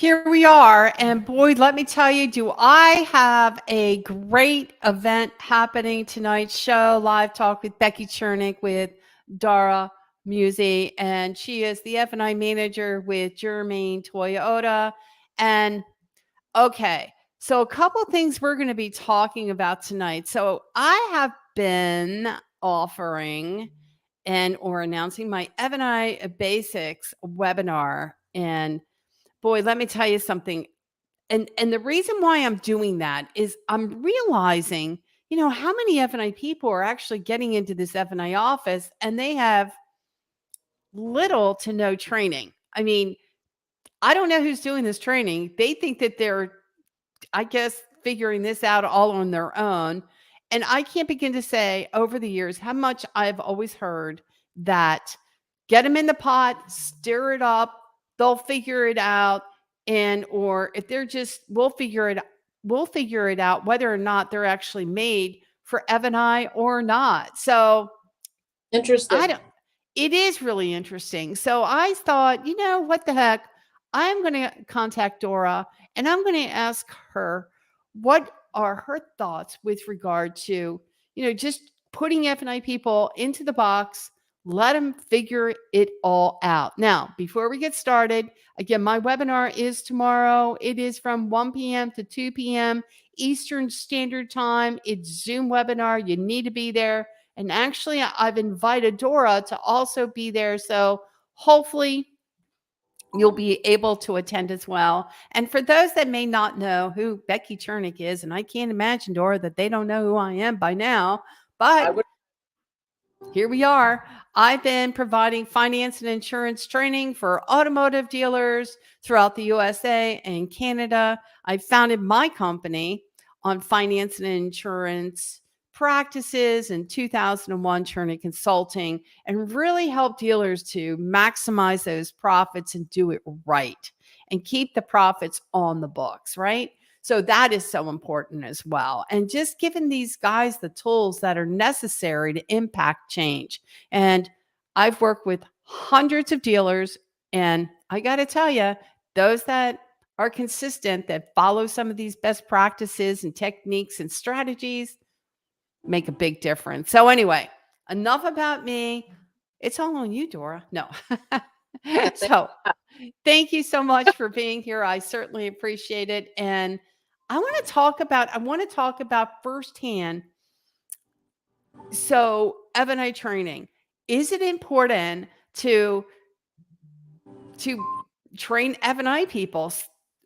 Here we are. And boy, let me tell you, do I have a great event happening tonight. Show live talk with Becky Chernek with Dora Muzi. And she is the F&I manager with Germain Toyota. And okay, so a couple things we're going to be talking about tonight. So I have been offering and or announcing my F&I Basics webinar. And boy, let me tell you something. And the reason why I'm doing that is I'm realizing, how many F&I people are actually getting into this F&I office and they have little to no training. I mean, I don't know who's doing this training. They think that they're, I guess, figuring this out all on their own. And I can't begin to say over the years how much I've always heard that get them in the pot, stir it up, they'll figure it out. And or if they're just we'll figure it out whether or not they're actually made for F&I or not. So I Interesting. don't it is really interesting. So I thought, what the heck? I'm going to contact Dora and I'm going to ask her what are her thoughts with regard to, just putting F&I people into the box, let them figure it all out. Now, before we get started, again, my webinar is tomorrow. It is from 1 p.m. to 2 p.m. Eastern Standard Time. It's Zoom webinar. You need to be there. And actually, I've invited Dora to also be there. So hopefully you'll be able to attend as well. And for those that may not know who Becky Chernek is, and I can't imagine, Dora, that they don't know who I am by now, but here we are. I've been providing finance and insurance training for automotive dealers throughout the USA and Canada. I founded my company on finance and insurance practices in 2001, Chernek Consulting, and really help dealers to maximize those profits and do it right and keep the profits on the books, right? So that is so important as well. And just giving these guys the tools that are necessary to impact change. And I've worked with hundreds of dealers, and I got to tell you, those that are consistent, that follow some of these best practices and techniques and strategies, make a big difference. So anyway, enough about me. It's all on you, Dora. No. So thank you so much for being here. I certainly appreciate it. And I want to talk about firsthand. So F&I training, is it important to train F&I people?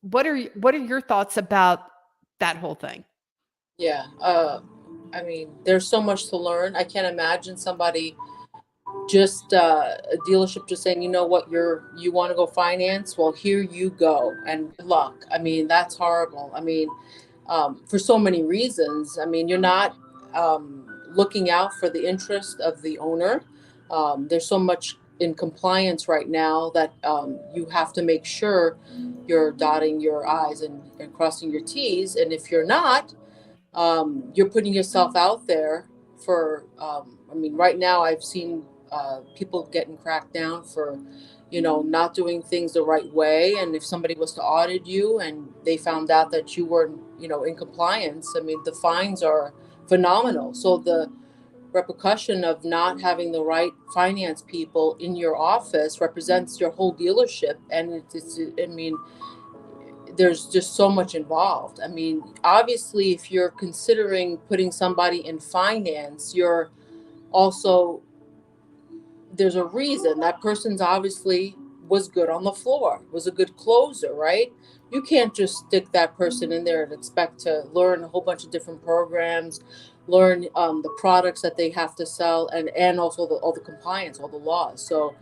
What are your thoughts about that whole thing? Yeah. I mean, there's so much to learn. I can't imagine somebody just a dealership just saying, you know what, you want to go finance? Well, here you go, and good luck. I mean, that's horrible. I mean, for so many reasons. I mean, you're not looking out for the interest of the owner. There's so much in compliance right now that you have to make sure you're dotting your I's and crossing your T's. And if you're not, you're putting yourself out there for, I mean, right now I've seen people getting cracked down for, not doing things the right way. And if somebody was to audit you and they found out that you weren't, in compliance, I mean, the fines are phenomenal. So the repercussion of not having the right finance people in your office represents your whole dealership. And I mean, there's just so much involved. I mean, obviously, if you're considering putting somebody in finance, you're also, there's a reason that person's obviously was good on the floor, was a good closer, right? You can't just stick that person in there and expect to learn a whole bunch of different programs, learn the products that they have to sell, and also all the compliance, all the laws. So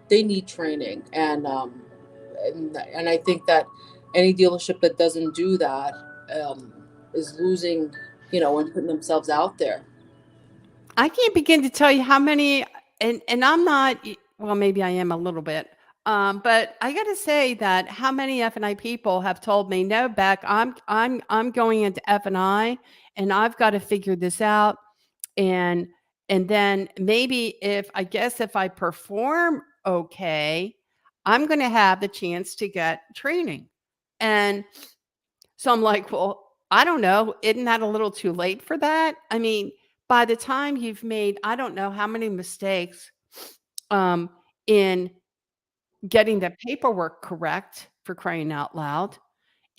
they need training, and I think that any dealership that doesn't do that is losing, and putting themselves out there. I can't begin to tell you how many, and I'm not, well, maybe I am a little bit, but I got to say that how many F&I people have told me, no, Beck, I'm going into F&I and I've got to figure this out. And, and then maybe if I perform okay, I'm going to have the chance to get training. And so I'm like, well, I don't know. Isn't that a little too late for that? I mean, by the time you've made, I don't know how many mistakes um, in getting the paperwork correct, for crying out loud,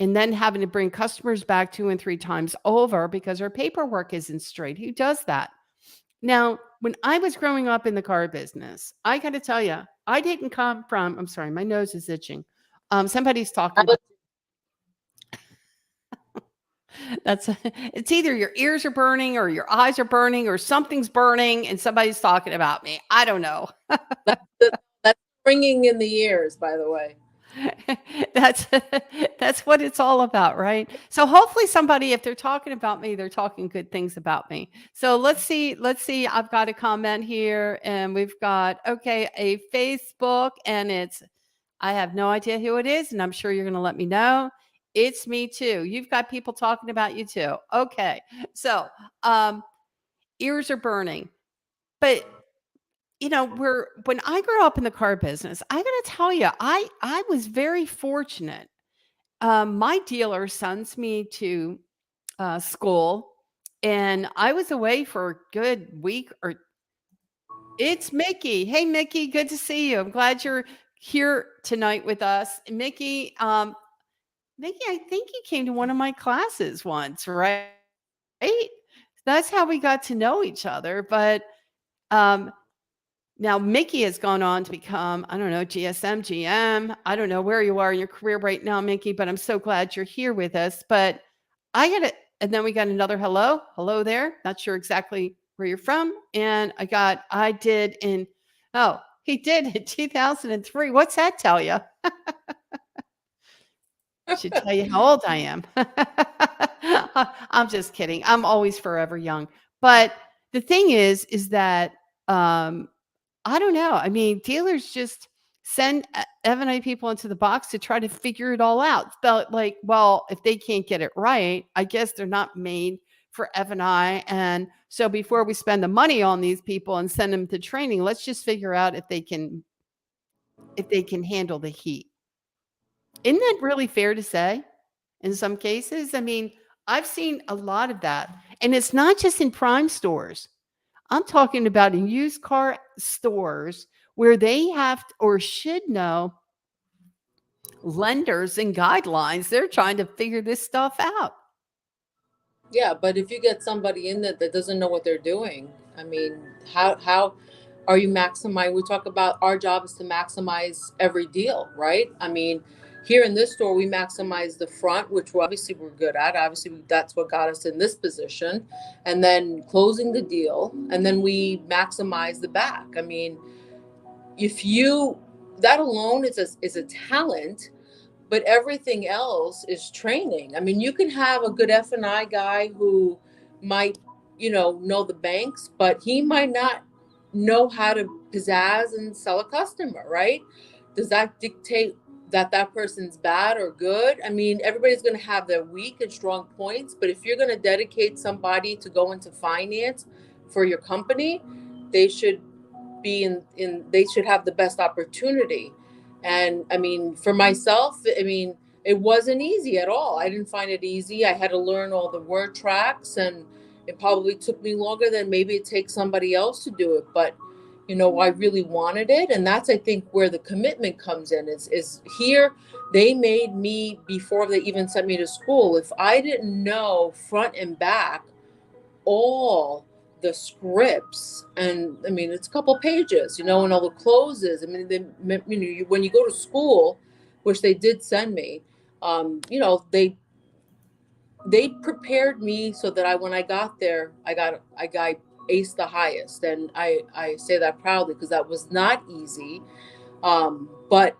and then having to bring customers back 2 and 3 times over because our paperwork isn't straight. Who does that? Now, when I was growing up in the car business, I gotta tell you, I didn't come from I'm sorry, my nose is itching. Somebody's I talking about look, that's it's either your ears are burning or your eyes are burning or something's burning and somebody's talking about me. I don't know. that's that's ringing in the ears, by the way. That's that's what it's all about, right? So hopefully somebody, if they're talking about me, they're talking good things about me. So let's see. I've got a comment here, and we've got okay, a Facebook, and it's I have no idea who it is, and I'm sure you're going to let me know. It's me too. You've got people talking about you too. Okay, so um, ears are burning, but we're when I grew up in the car business, I got to tell you, I was very fortunate. My dealer sends me to school, and I was away for a good week or it's Mickey. Hey, Mickey, good to see you. I'm glad you're here tonight with us. Mickey, Mickey, I think you came to one of my classes once, right? That's how we got to know each other. But um, now Mickey has gone on to become, I don't know, GSM, GM. I don't know where you are in your career right now, Mickey, but I'm so glad you're here with us. But I got it. And then we got another hello. Hello there. Not sure exactly where you're from. And I did in, oh, he did in 2003. What's that tell you? Should tell you how old I am. I'm just kidding. I'm always forever young. But the thing is that um, I don't know. I mean, dealers just send F&I people into the box to try to figure it all out. But like, well, if they can't get it right, I guess they're not made for F&I. And so before we spend the money on these people and send them to training, let's just figure out if they can handle the heat. Isn't that really fair to say? In some cases, I mean, I've seen a lot of that. And it's not just in prime stores. I'm talking about in used car stores where they have or should know lenders and guidelines. They're trying to figure this stuff out. Yeah, but if you get somebody in that doesn't know what they're doing, I mean, how are you maximize? We talk about our job is to maximize every deal, right? I mean, here in this store, we maximize the front, which we're good at. Obviously, that's what got us in this position, and then closing the deal, and then we maximize the back. I mean, if you that alone is a talent, but everything else is training. I mean, you can have a good F&I guy who might, know the banks, but he might not know how to pizzazz and sell a customer, right? Does that dictate that that person's bad or good? I mean, everybody's going to have their weak and strong points, but if you're going to dedicate somebody to go into finance for your company, they should be in they should have the best opportunity. And I mean, for myself, I mean, it wasn't easy at all. I didn't find it easy. I had to learn all the word tracks, and it probably took me longer than maybe it takes somebody else to do it. But I really wanted it, and that's, I think, where the commitment comes in. Is here they made me before they even sent me to school. If I didn't know front and back all the scripts, and I mean, it's a couple pages, and all the closes. I mean, when you go to school, which they did send me, they prepared me so that when I got there, I got ace the highest, and I say that proudly because that was not easy. But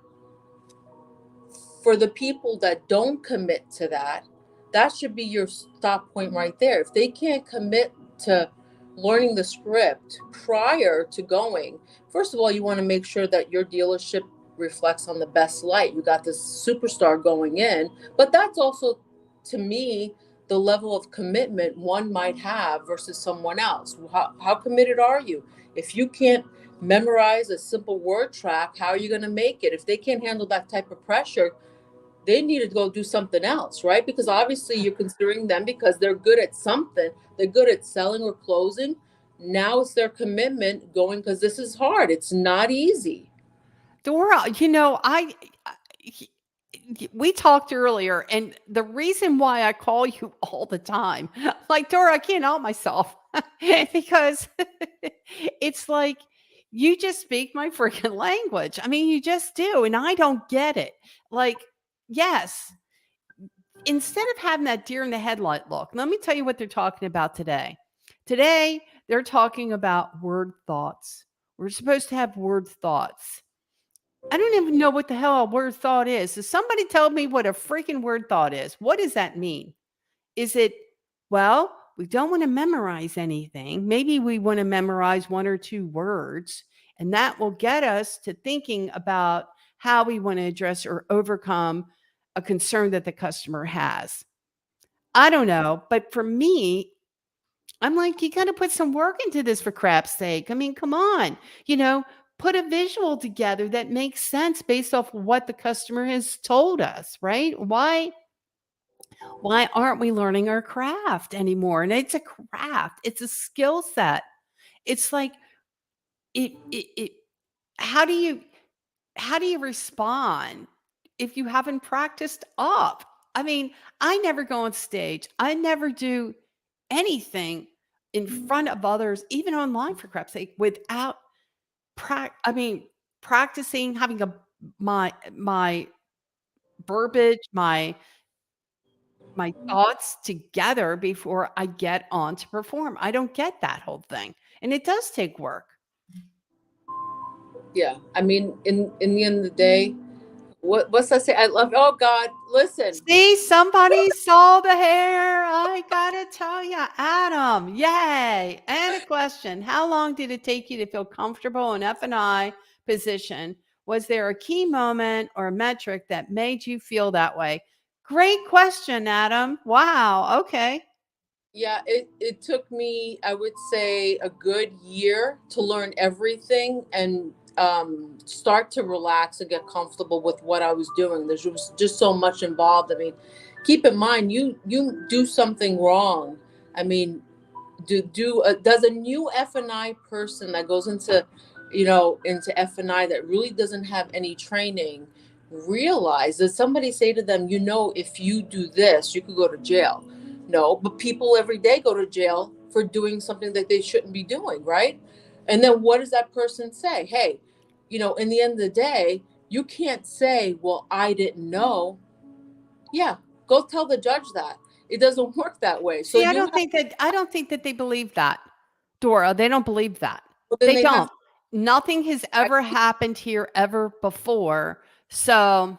for the people that don't commit to that, that should be your stop point right there. If they can't commit to learning the script prior to going, first of all, you want to make sure that your dealership reflects on the best light. You got this superstar going in, but that's also, to me, the level of commitment one might have versus someone else. How committed are you? If you can't memorize a simple word track, how are you going to make it? If they can't handle that type of pressure, they need to go do something else, right? Because obviously you're considering them because they're good at something. They're good at selling or closing. Now it's their commitment going, because this is hard. It's not easy. Dora, he- we talked earlier, and the reason why I call you all the time, like Dora, I can't help myself because it's like you just speak my freaking language. I mean, you just do, and I don't get it. Like, yes, instead of having that deer in the headlight look, let me tell you what they're talking about today. Today, they're talking about word thoughts. We're supposed to have word thoughts. I don't even know what the hell a word thought is. Does somebody tell me what a freaking word thought is? What does that mean? Is it, well, we don't want to memorize anything. Maybe we want to memorize one or two words, and that will get us to thinking about how we want to address or overcome a concern that the customer has. I don't know. But for me, I'm like, you got to put some work into this for crap's sake. I mean, come on, you know, put a visual together that makes sense based off of what the customer has told us, right? Why aren't we learning our craft anymore? And it's a craft, it's a skill set. It's like it how do you how do you respond if you haven't practiced up? I mean, I never go on stage. I never do anything in front of others, even online for crap's sake, without I mean, practicing having a my verbiage, my thoughts together before I get on to perform. I don't get that whole thing. And it does take work. Yeah. I mean, in the end of the day, what's that say? I love, oh God, listen. See, somebody saw the hair. I gotta tell you, Adam, yay. And a question. How long did it take you to feel comfortable in F&I position? Was there a key moment or metric that made you feel that way? Great question, Adam. Wow. Okay. Yeah, it took me, I would say, a good year to learn everything and start to relax and get comfortable with what I was doing. There's just so much involved. I mean, keep in mind, you do something wrong. I mean, does a new F&I person that goes into, into F&I that really doesn't have any training realize, does somebody say to them, if you do this, you could go to jail? No, but people every day go to jail for doing something that they shouldn't be doing, right? And then what does that person say? Hey, in the end of the day, you can't say, well, I didn't know. Yeah, go tell the judge that. It doesn't work that way. So See, you have, I don't think that they believe that. Dora, they don't believe that. well, then They they have. don't. Nothing has ever happened here ever before. So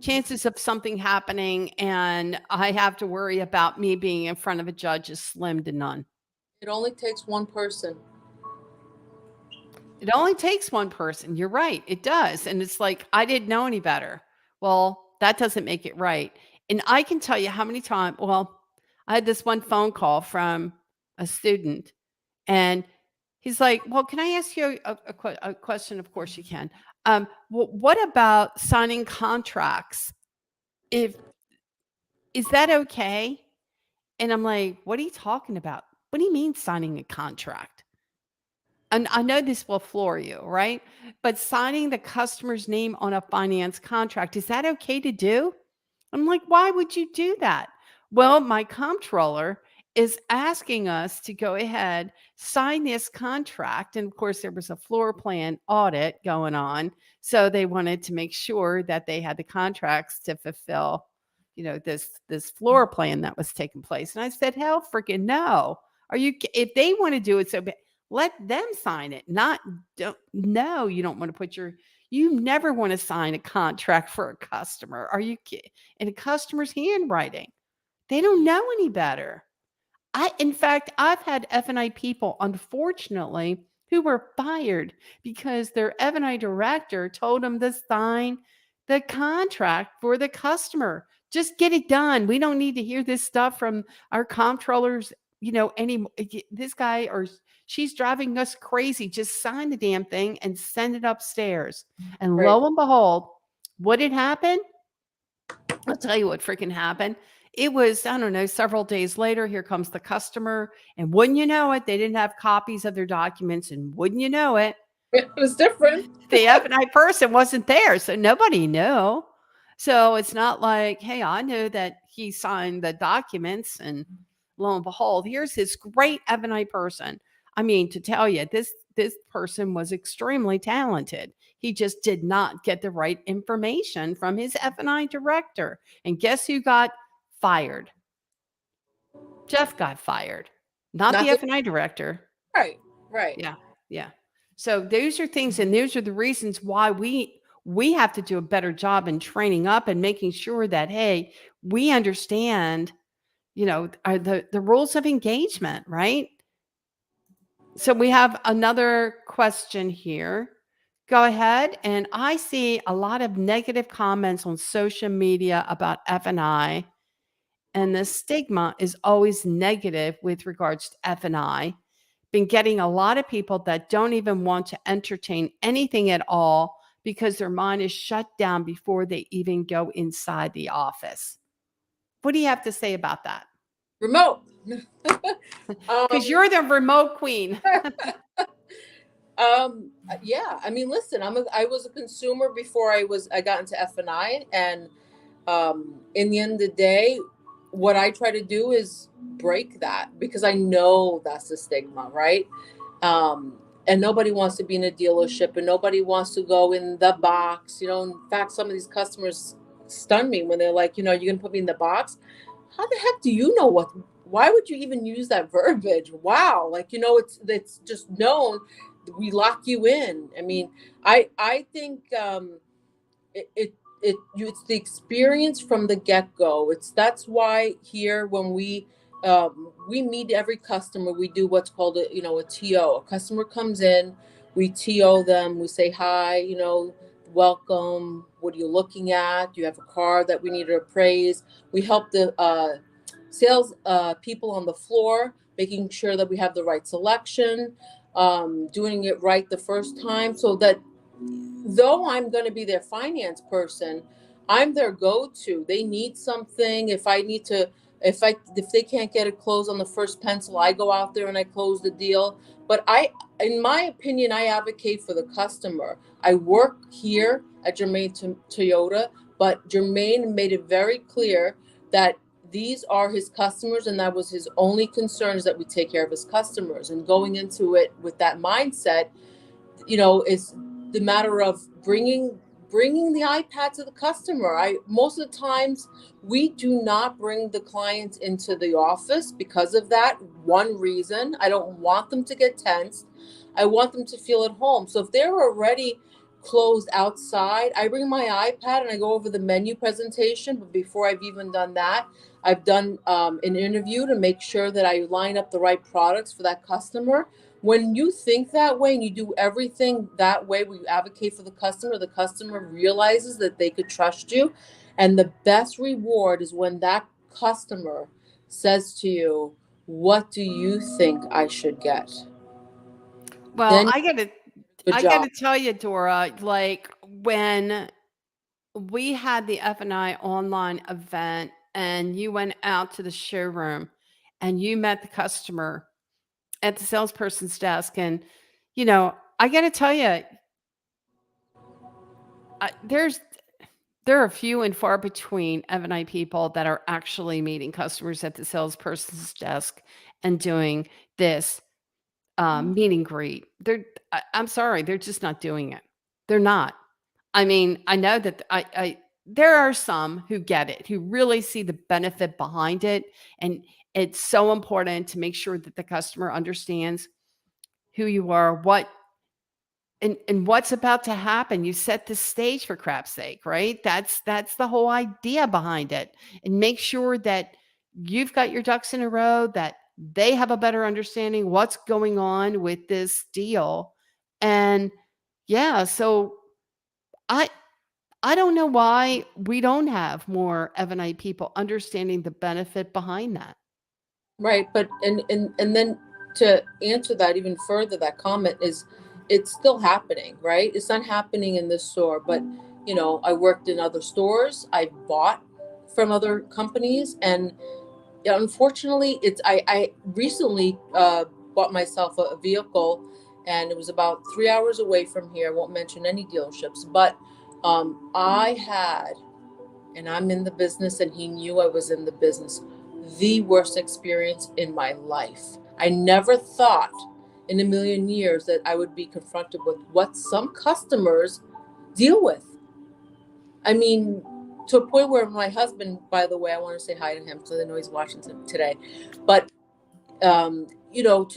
chances of something happening and I have to worry about me being in front of a judge is slim to none. It only takes one person. It only takes one person. You're right. It does. And it's like, I didn't know any better. Well, that doesn't make it right. And I can tell you how many times, well, I had this one phone call from a student and he's like, well, can I ask you a question? Of course you can. What about signing contracts? If Is that okay? And I'm like, what are you talking about? What do you mean signing a contract? And I know this will floor you, right? But signing the customer's name on a finance contract, is that okay to do? I'm like, why would you do that? Well, my comptroller is asking us to go ahead, sign this contract. And of course, there was a floor plan audit going on. So they wanted to make sure that they had the contracts to fulfill, this floor plan that was taking place. And I said, hell freaking no. If they want to do it so bad, let them sign it. Not don't no, you don't want to put you never want to sign a contract for a customer. Are you kidding? In a customer's handwriting. They don't know any better. In fact, I've had F&I people, unfortunately, who were fired because their F&I director told them to sign the contract for the customer. Just get it done. We don't need to hear this stuff from our comptrollers, anymore. This guy or she's driving us crazy. Just sign the damn thing and send it upstairs. And Right. lo and behold, what had happened? I'll tell you what freaking happened. It was, I don't know, several days later, here comes the customer. And wouldn't you know it, they didn't have copies of their documents. And wouldn't you know it, It was different. the F&I person wasn't there. So nobody knew. So it's not like, hey, I knew that he signed the documents and lo and behold, here's this great F&I person. I mean, to tell you, this person was extremely talented. He just did not get the right information from his F&I director. And guess who got fired? Jeff got fired, not Not the the F&I director. right, right. Yeah, yeah. So those are things, and those are the reasons why we have to do a better job in training up and making sure that, hey, we understand, are the rules of engagement, right? So we have another question here. Go ahead. And I see a lot of negative comments on social media about F&I, and the stigma is always negative with regards to F&I. Been getting a lot of people that don't even want to entertain anything at all because their mind is shut down before they even go inside the office. What do you have to say about that? Remote. Because you're the remote queen. Yeah. I mean, listen, I was a consumer before I got into F&I, and in the end of the day, what I try to do is break that, because I know that's the stigma, right? And nobody wants to be in a dealership, and nobody wants to go in the box. In fact, some of these customers stun me when they're like, you're going to put me in the box. How the heck do you know what? Why would you even use that verbiage? Wow, like, it's just known. We lock you in. I mean, I think it's the experience from the get-go. That's why here, when we meet every customer, we do what's called a TO. A customer comes in, we TO them, we say hi, welcome, what are you looking at, do you have a car that we need to appraise. We help the sales people on the floor, making sure that we have the right selection, doing it right the first time, so that though I'm going to be their finance person, I'm their go-to. They need something. If they can't get it closed on the first pencil, I go out there and I close the deal. But in my opinion, I advocate for the customer. I work here at Germain Toyota, but Germain made it very clear that these are his customers, and that was his only concern, is that we take care of his customers. And going into it with that mindset, is the matter of bringing the iPad to the customer. Most of the times we do not bring the clients into the office because of that one reason. I don't want them to get tensed. I want them to feel at home. So if they're already closed outside, I bring my iPad and I go over the menu presentation. But before I've even done that, I've done an interview to make sure that I line up the right products for that customer. When you think that way and you do everything that way, we advocate for the customer realizes that they could trust you. And the best reward is when that customer says to you, what do you think I should get? Well, Then good I job. gotta tell you, Dora, like when we had the F&I online event and you went out to the showroom and you met the customer at the salesperson's desk, and I got to tell you, there's there are few and far between F&I people that are actually meeting customers at the salesperson's desk and doing this meet and greet. I'm sorry, they're just not doing it. They're not. I mean, I know that there are some who get it, who really see the benefit behind it, and it's so important to make sure that the customer understands who you are, what and what's about to happen. You set the stage, for crap's sake, right? That's the whole idea behind it. And make sure that you've got your ducks in a row, that they have a better understanding what's going on with this deal. And yeah, so I I don't know why we don't have more F&I people understanding the benefit behind that. Right, but and then, to answer that even further, that comment is, it's still happening, right? It's not happening in this store, but I worked in other stores. I bought from other companies, and yeah, unfortunately, I recently bought myself a vehicle, and it was about 3 hours away from here. I won't mention any dealerships, but I had, and I'm in the business, and he knew I was in the business, the worst experience in my life. I never thought in a million years that I would be confronted with what some customers deal with. I mean, to a point where my husband, by the way, I want to say hi to him because I know he's watching today, but to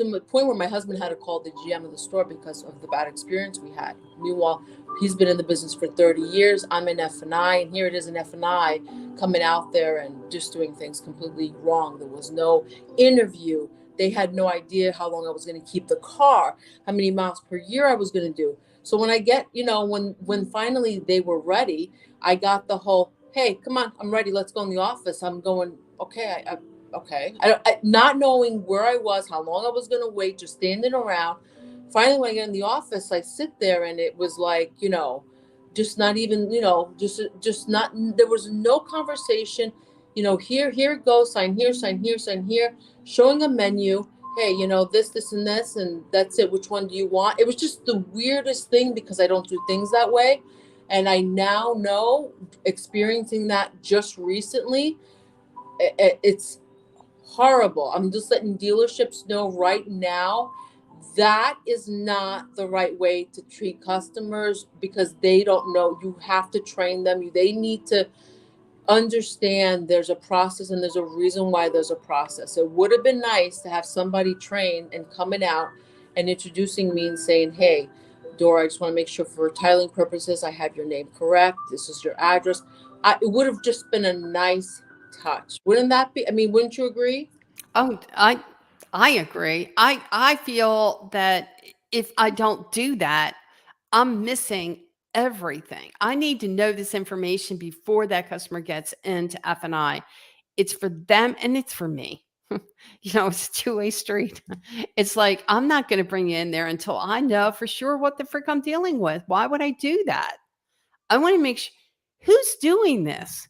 the point where my husband had to call the GM of the store because of the bad experience we had. Meanwhile, he's been in the business for 30 years. I'm in F&I, and here it is in F&I coming out there and just doing things completely wrong. There was no interview. They had no idea how long I was going to keep the car, how many miles per year I was going to do. So when I get, when finally they were ready, I got the whole, hey, come on, I'm ready. Let's go in the office. I'm going, okay, okay. Not knowing where I was, how long I was going to wait, just standing around. Finally, when I get in the office, I sit there, and it was like, just not even, just not, there was no conversation. Here it goes, sign here, sign here, sign here, showing a menu. Hey, this, and this, and that's it. Which one do you want? It was just the weirdest thing because I don't do things that way. And I now know, experiencing that just recently, it's horrible. I'm just letting dealerships know right now that is not the right way to treat customers because they don't know. You have to train them. They need to understand there's a process and there's a reason why there's a process. It would have been nice to have somebody trained and coming out and introducing me and saying, hey, Dora, I just want to make sure for tiling purposes, I have your name correct. This is your address. It would have just been a nice touch. Wouldn't that be? I mean, wouldn't you agree? Oh, I agree. I feel that if I don't do that, I'm missing everything. I need to know this information before that customer gets into F&I. It's for them and it's for me. It's a two-way street. It's like I'm not going to bring you in there until I know for sure what the frick I'm dealing with. Why would I do that? I want to make sure who's doing this.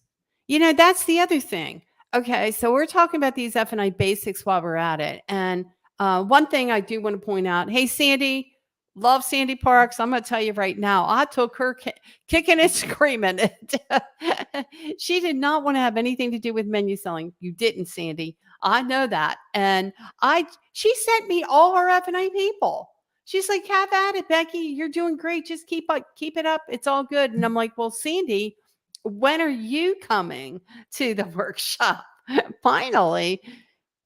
That's the other thing. Okay, so we're talking about these F&I basics while we're at it. And one thing I do want to point out, hey, Sandy, love Sandy Parks. I'm going to tell you right now, I took her kicking and screaming. She did not want to have anything to do with menu selling. You didn't, Sandy. I know that. And she sent me all her F&I people. She's like, have at it, Becky. You're doing great. Just keep it up. It's all good. And I'm like, well, Sandy, when are you coming to the workshop? Finally,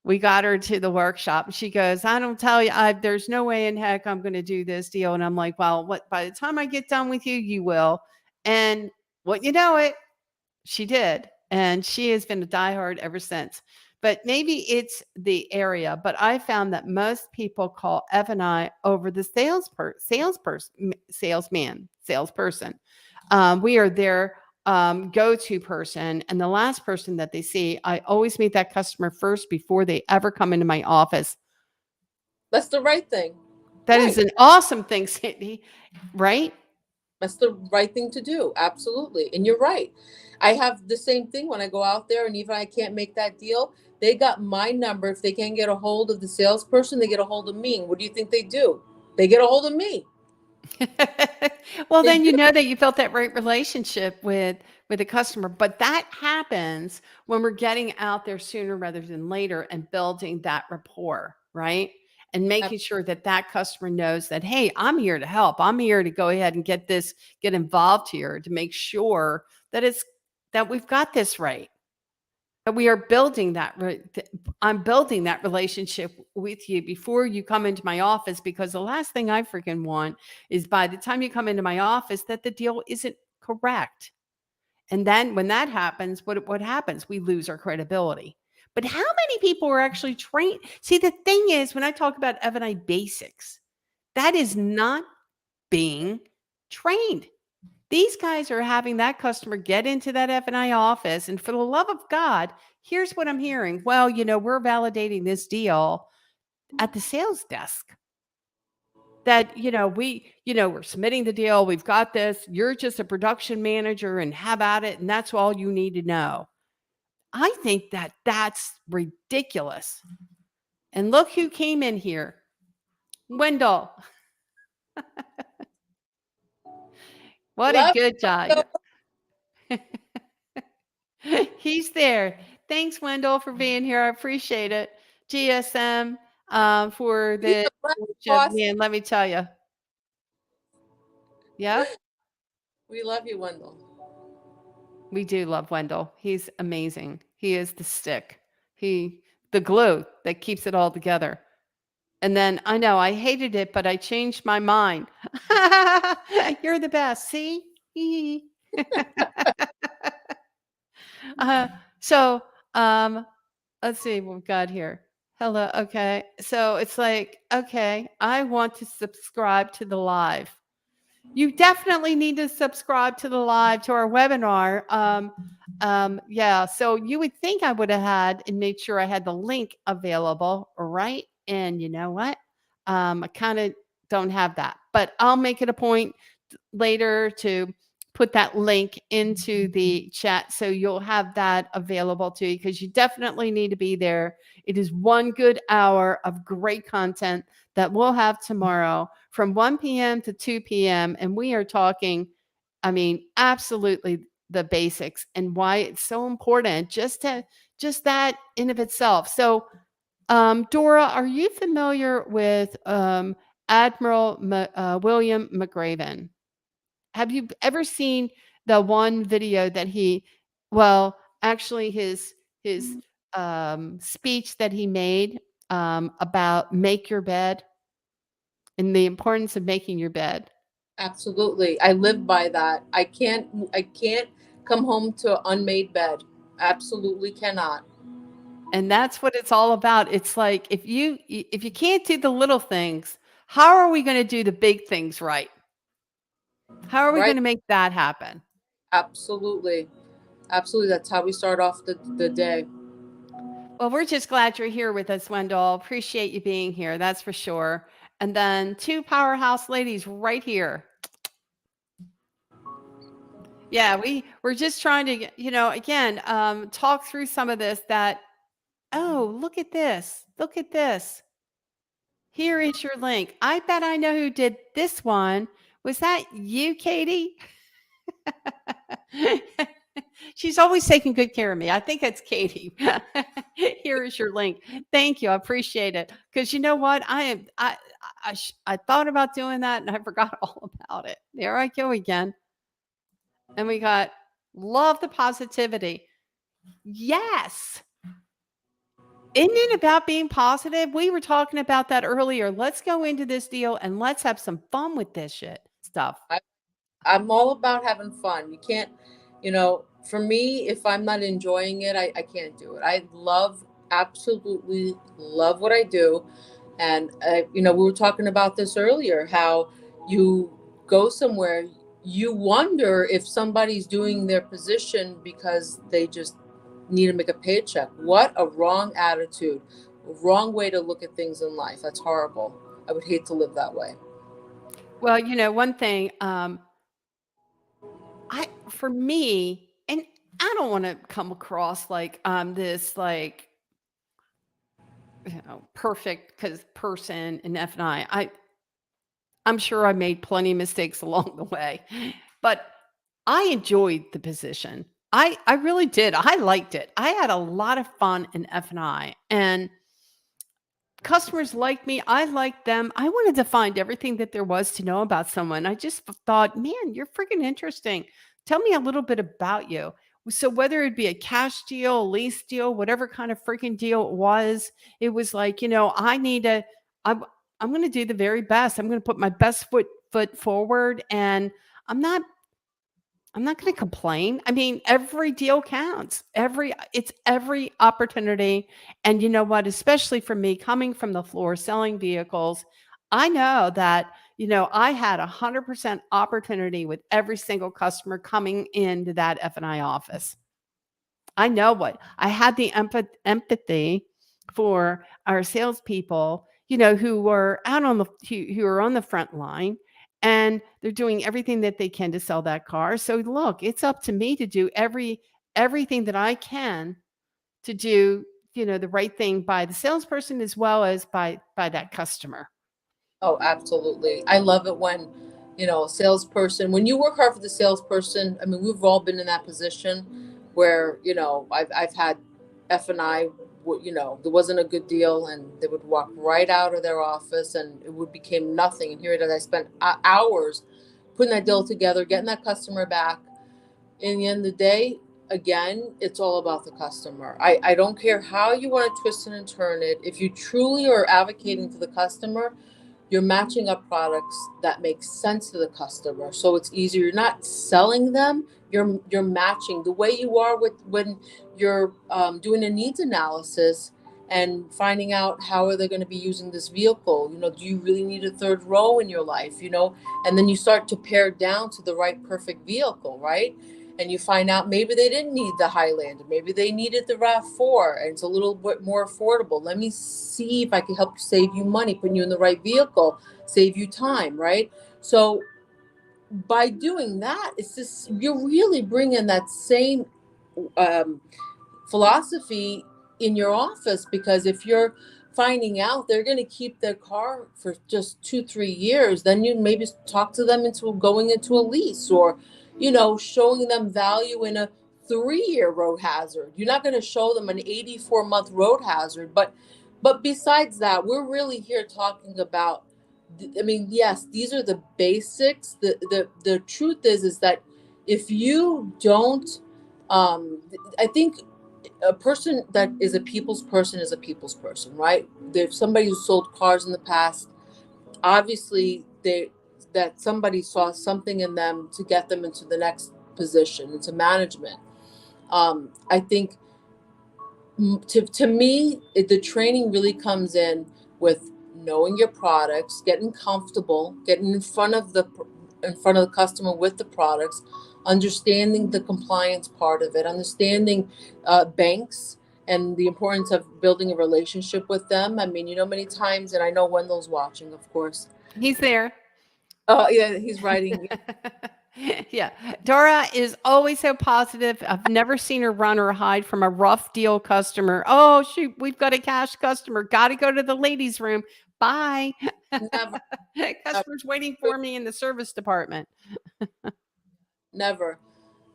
we got her to the workshop. She goes, I don't tell you, there's no way in heck I'm going to do this deal. And I'm like, well, what? By the time I get done with you, you will. And what you know it, she did. And she has been a diehard ever since. But maybe it's the area. But I found that most people call F&I over the salesperson. We are their go-to person. And the last person that they see, I always meet that customer first before they ever come into my office. That's the right thing. That Right. is an awesome thing, Cindy, right? That's the right thing to do. Absolutely. And you're right. I have the same thing when I go out there, and even I can't make that deal. They got my number. If they can't get a hold of the salesperson, they get a hold of me. And what do you think they do? They get a hold of me. Well, They then you do. know that you built that right relationship with the customer. But that happens when we're getting out there sooner rather than later and building that rapport, right? And making sure that that customer knows that, hey, I'm here to help. I'm here to go ahead and get involved here to make sure that that we've got this right. That we are building I'm building that relationship with you before you come into my office, because the last thing I freaking want is by the time you come into my office that the deal isn't correct. And then when that happens, what happens? We lose our credibility. But how many people are actually trained? See, the thing is, when I talk about F&I basics, that is not being trained. These guys are having that customer get into that F&I office, and for the love of God, here's what I'm hearing. Well, we're validating this deal at the sales desk. that, we're submitting the deal, we've got this, you're just a production manager and have at it, and that's all you need to know. I think that that's ridiculous. And look who came in here. Wendell. What a Love good you. job. He's there. Thanks, Wendell, for being here. I appreciate it. GSM for He's the a black leadership. boss. Man, let me tell you. Yeah, We love you, Wendell. we do love Wendell. He's amazing. He is the stick. The glue that keeps it all together. And then I know I hated it, but I changed my mind. You're the best. See? uh, so let's see what we've got here. Hello. Okay. So it's like, okay, I want to subscribe to the live. You definitely need to subscribe to the live to our webinar. Yeah. So you would think I would have had and made sure I had the link available, right? And you know what? I kind of don't have that, but I'll make it a point later to put that link into the chat so you'll have that available to you because you definitely need to be there. It is 1 good hour of great content that we'll have tomorrow from 1 p.m. to 2 p.m. And we are talking, I mean, absolutely the basics and why it's so important just that in of itself. So, Dora, are you familiar with Admiral William McRaven? Have you ever seen the one video that well, actually his speech that he made about make your bed and the importance of making your bed? Absolutely. I live by that. I can't come home to an unmade bed. Absolutely cannot. And that's what it's all about. It's like if you can't do the little things, how are we going to do the big things right? How are we Right? going to make that happen? Absolutely. Absolutely. That's how we start off the day. Well, we're just glad you're here with us, Wendell. Appreciate you being here. That's for sure. And then 2 powerhouse ladies right here. Yeah, we're just trying to, again, talk through some of this that, oh, look at this. Look at this. Here is your link. I bet I know who did this one. Was that you, Katie? She's always taking good care of me. I think it's Katie. Here is your link. Thank you. I appreciate it. Because you know what? I thought about doing that and I forgot all about it. There I go again. And we got love the positivity. Yes. Isn't it about being positive? We were talking about that earlier. Let's go into this deal and let's have some fun with this shit stuff. I'm all about having fun. You can't, for me, if I'm not enjoying it, I can't do it. Absolutely love what I do. And, we were talking about this earlier, how you go somewhere, you wonder if somebody's doing their position because they just need to make a paycheck. What a wrong attitude, wrong way to look at things in life. That's horrible. I would hate to live that way. Well, one thing, for me, and I don't want to come across like this like perfect person in F&I. I'm sure I made plenty of mistakes along the way, but I enjoyed the position. I really did. I liked it. I had a lot of fun in F&I and customers liked me. I liked them. I wanted to find everything that there was to know about someone. I just thought, man, you're freaking interesting. Tell me a little bit about you. So whether it be a cash deal, a lease deal, whatever kind of freaking deal it was like, I need to, I'm, I'm going to do the very best. I'm going to put my best foot forward, and I'm not I'm not going to complain. I mean, every deal counts. It's every opportunity. And you know what? Especially for me coming from the floor selling vehicles, I know that, I had 100% opportunity with every single customer coming into that F&I office. I know what I had the empathy for our salespeople, who are out on the who are on the front line, and they're doing everything that they can to sell that car. So look, it's up to me to do everything that I can to do, the right thing by the salesperson as well as by that customer. Oh, absolutely. I love it when, a salesperson, when you work hard for the salesperson, I mean, we've all been in that position where, I've had F&I, there wasn't a good deal and they would walk right out of their office and it would become nothing. And here it is, I spent hours putting that deal together, getting that customer back. In the end of the day, again, it's all about the customer. I don't care how you want to twist it and turn it. If you truly are advocating for the customer, you're matching up products that make sense to the customer. So it's easier. You're not selling them. You're matching the way you are with when you're doing a needs analysis and finding out how are they going to be using this vehicle. Do you really need a third row in your life? And then you start to pare down to the right perfect vehicle, right? And you find out maybe they didn't need the Highlander, maybe they needed the RAV4, and it's a little bit more affordable. Let me see if I can help save you money, put you in the right vehicle, save you time, right? So by doing that, it's just you're really bringing that same um, philosophy in your office, because if you're finding out they're going to keep their car for just 2-3 years, then you maybe talk to them into going into a lease, or showing them value in a 3-year road hazard. You're not going to show them an 84-month road hazard, but besides that, we're really here talking about, I mean, yes, these are the basics. The truth is that if you don't, I think a person that is a people's person is a people's person, right? There's somebody who sold cars in the past. Obviously, that somebody saw something in them to get them into the next position, into management. I think to me, the training really comes in with knowing your products, getting comfortable, getting in front of the customer with the products, understanding the compliance part of it, understanding banks and the importance of building a relationship with them. I mean, many times, and I know Wendell's watching, of course. He's there. Oh, yeah, he's writing. Yeah. Dora is always so positive. I've never seen her run or hide from a rough deal customer. Oh, shoot, we've got a cash customer. Got to go to the ladies' room. Bye. Never, Customer's waiting for me in the service department. never.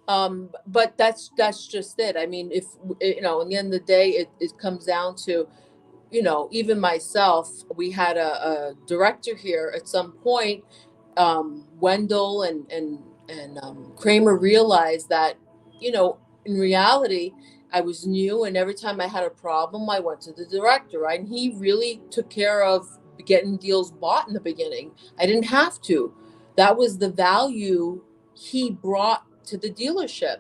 But that's just it. I mean, if in the end of the day, it comes down to, even myself. We had a director here at some point. Wendell and Kramer realized that, in reality, I was new, and every time I had a problem, I went to the director, right? And he really took care of getting deals bought in the beginning. I didn't have to. That was the value he brought to the dealership.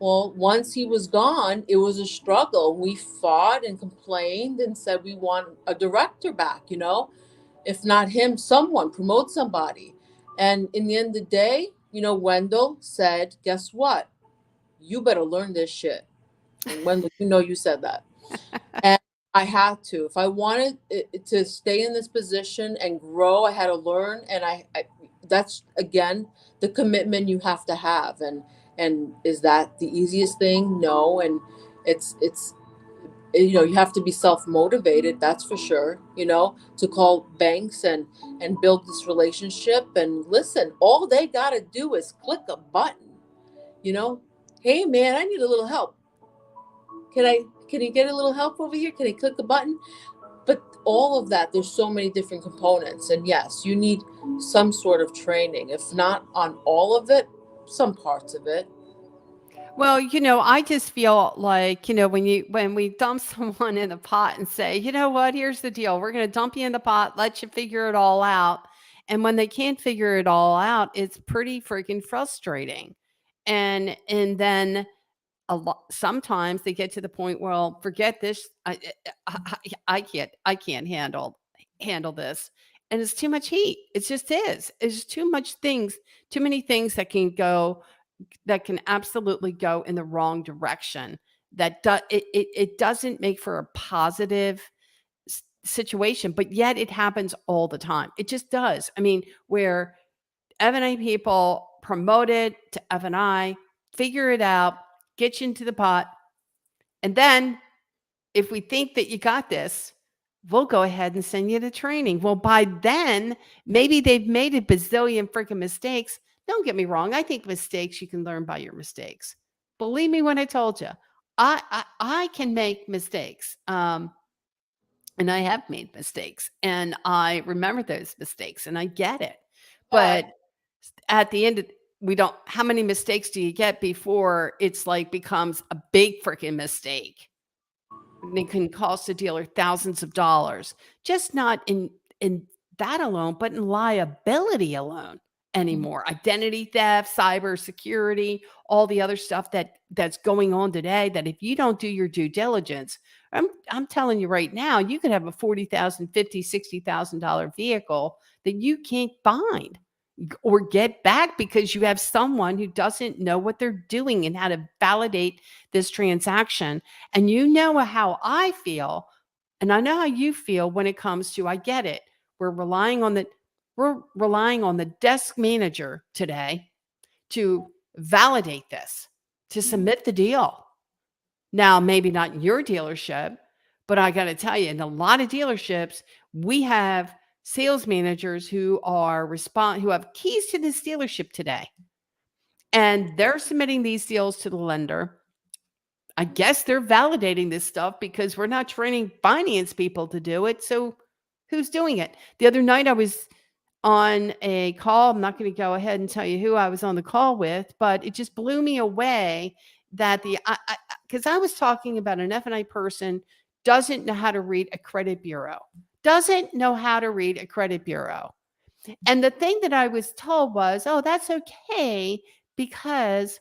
Well, once he was gone, it was a struggle. We fought and complained and said we want a director back, if not him, someone, promote somebody. And in the end of the day, Wendell said, guess what? You better learn this shit. And Wendell, you said that. And I had to. If I wanted to stay in this position and grow, I had to learn. And that's, again, the commitment you have to have. And is that the easiest thing? No. And it's you have to be self-motivated, that's for sure, to call banks and build this relationship. And listen, all they got to do is click a button. Hey man, I need a little help. Can you get a little help over here? Can you click a button? But all of that, there's so many different components. And yes, you need some sort of training, if not on all of it, some parts of it. Well, I just feel like, when we dump someone in the pot and say, you know what, here's the deal. We're going to dump you in the pot, let you figure it all out. And when they can't figure it all out, it's pretty freaking frustrating. And then sometimes they get to the point, well, forget this. I can't handle this. And it's too much heat. It just is. It's too much things, too many things that can absolutely go in the wrong direction. It doesn't make for a positive situation, but yet it happens all the time. It just does. I mean, where F&I people promote it to F&I, figure it out, get you into the pot, and then if we think that you got this, we'll go ahead and send you to training. Well, by then, maybe they've made a bazillion freaking mistakes. Don't get me wrong. I think mistakes, you can learn by your mistakes. Believe me when I told you, I can make mistakes. And I have made mistakes and I remember those mistakes and I get it. Yeah. But at the end of we don't how many mistakes do you get before it's like becomes a big freaking mistake? And it can cost a dealer thousands of dollars, just not in that alone, but in liability alone anymore. Identity theft, cyber security, all the other stuff that's going on today that if you don't do your due diligence, I'm telling you right now, you could have a 40,000, 50, $60,000 vehicle that you can't find or get back because you have someone who doesn't know what they're doing and how to validate this transaction. And you know how I feel, and I know how you feel when it comes to I get it. We're relying on the we're relying on the desk manager today to validate this, to submit the deal. Now, maybe not in your dealership, but I got to tell you, in a lot of dealerships, we have sales managers who have keys to this dealership today, and they're submitting these deals to the lender. I guess they're validating this stuff because we're not training finance people to do it. So who's doing it? The other night I was on a call. I'm not going to go ahead and tell you who I was on the call with, but it just blew me away that because I was talking about an F&I person doesn't know how to read a credit bureau, doesn't know how to read a credit bureau. And the thing that I was told was, oh, that's okay because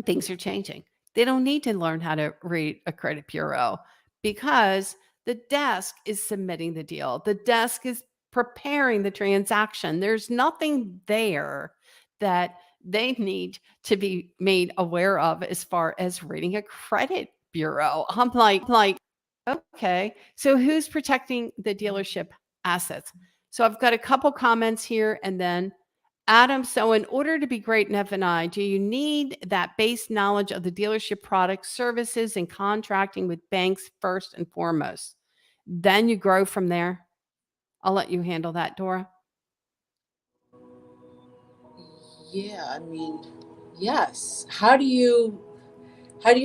things are changing. They don't need to learn how to read a credit bureau because the desk is submitting the deal. The desk is preparing the transaction. There's nothing there that they need to be made aware of as far as reading a credit bureau. I'm like, okay, so who's protecting the dealership assets? So I've got a couple comments here and then Adam, so in order to be great in F&I, do you need that base knowledge of the dealership products, services, and contracting with banks first and foremost? Then you grow from there. I'll let you handle that, Dora. Yeah, I mean, yes. How do you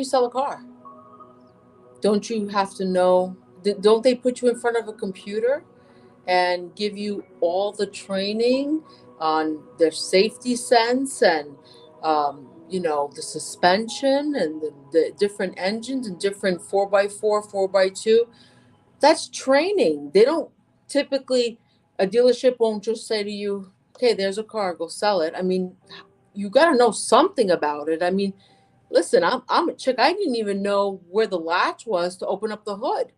sell a car? Don't you have to know? Don't they put you in front of a computer and give you all the training on their safety sense and the suspension and the different engines and different 4x4, 4x2? That's training. They don't typically, a dealership won't just say to you, okay, there's a car, go sell it. I mean, you got to know something about it. I mean, listen, I'm a chick. I didn't even know where the latch was to open up the hood.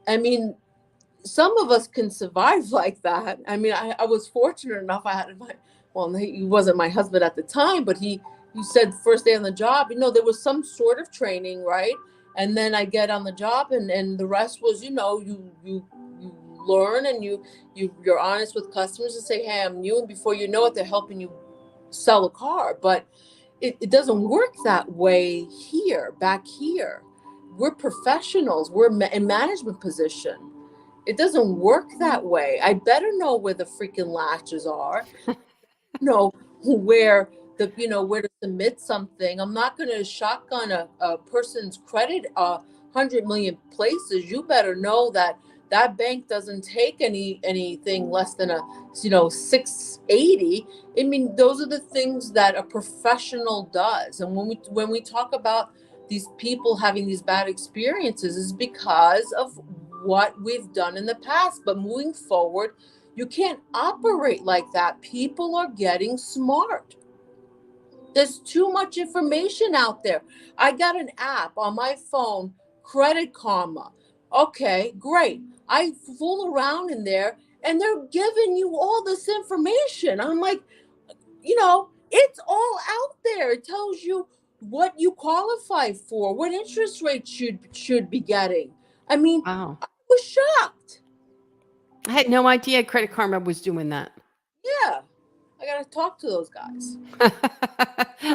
I mean, some of us can survive like that. I mean, I was fortunate enough. I had he wasn't my husband at the time, but you said first day on the job, there was some sort of training, right? And then I get on the job and the rest was, you learn and you're honest with customers and say, hey, I'm new. And before you know it, they're helping you sell a car. But it doesn't work that way back here. We're professionals. We're in management position. It doesn't work that way. I better know where the freaking latches are, know where where to submit something. I'm not going to shotgun a person's credit 100 million places. You better know that that bank doesn't take anything less than a 680. I mean, those are the things that a professional does. And when we talk about these people having these bad experiences, is because of what we've done in the past. But moving forward, you can't operate like that. People are getting smart. There's too much information out there. I got an app on my phone, Credit Karma. Okay, great. I fool around in there and they're giving you all this information. I'm like, it's all out there. It tells you what you qualify for, what interest rate should be getting. I mean, Wow. was shocked. I had no idea Credit Karma was doing that. Yeah, I got to talk to those guys.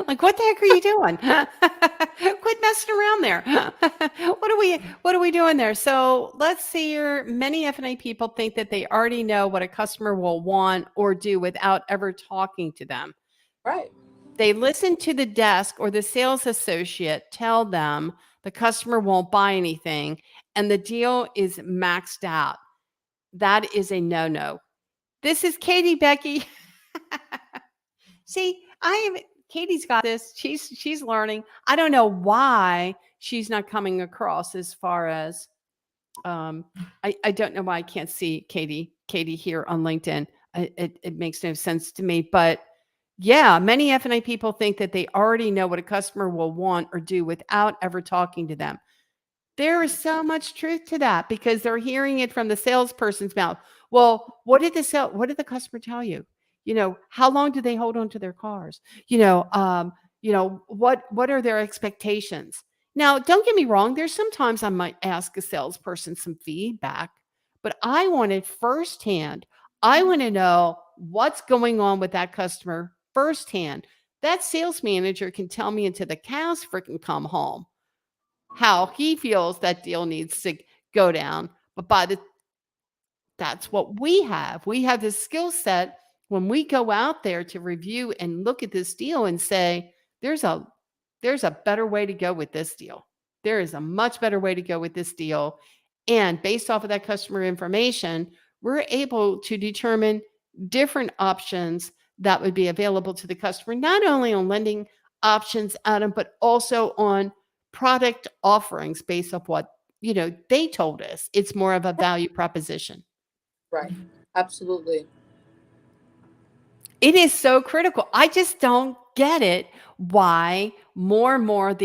Like, what the heck are you doing? Quit messing around there. What are we doing there? So let's see here. Many F&A people think that they already know what a customer will want or do without ever talking to them. Right. They listen to the desk or the sales associate tell them the customer won't buy anything and the deal is maxed out. That is a no-no. This is Katie, Becky. See, Katie's got this. She's learning. I don't know why she's not coming across as far as I don't know why I can't see Katie here on LinkedIn. It makes no sense to me. But yeah, many F&A people think that they already know what a customer will want or do without ever talking to them. There is so much truth to that because they're hearing it from the salesperson's mouth. Well, what did the customer tell you? How long do they hold on to their cars? What are their expectations? Now, don't get me wrong, there's sometimes I might ask a salesperson some feedback, but I want it firsthand. I want to know what's going on with that customer firsthand. That sales manager can tell me until the cows freaking come home how he feels that deal needs to go down. But that's what we have. We have this skill set when we go out there to review and look at this deal and say, there's a better way to go with this deal. There is a much better way to go with this deal. And based off of that customer information, we're able to determine different options that would be available to the customer, not only on lending options, Adam, but also on product offerings based off what they told us. It's more of a value proposition. Right. Absolutely. It is so critical. I just don't get it why more and more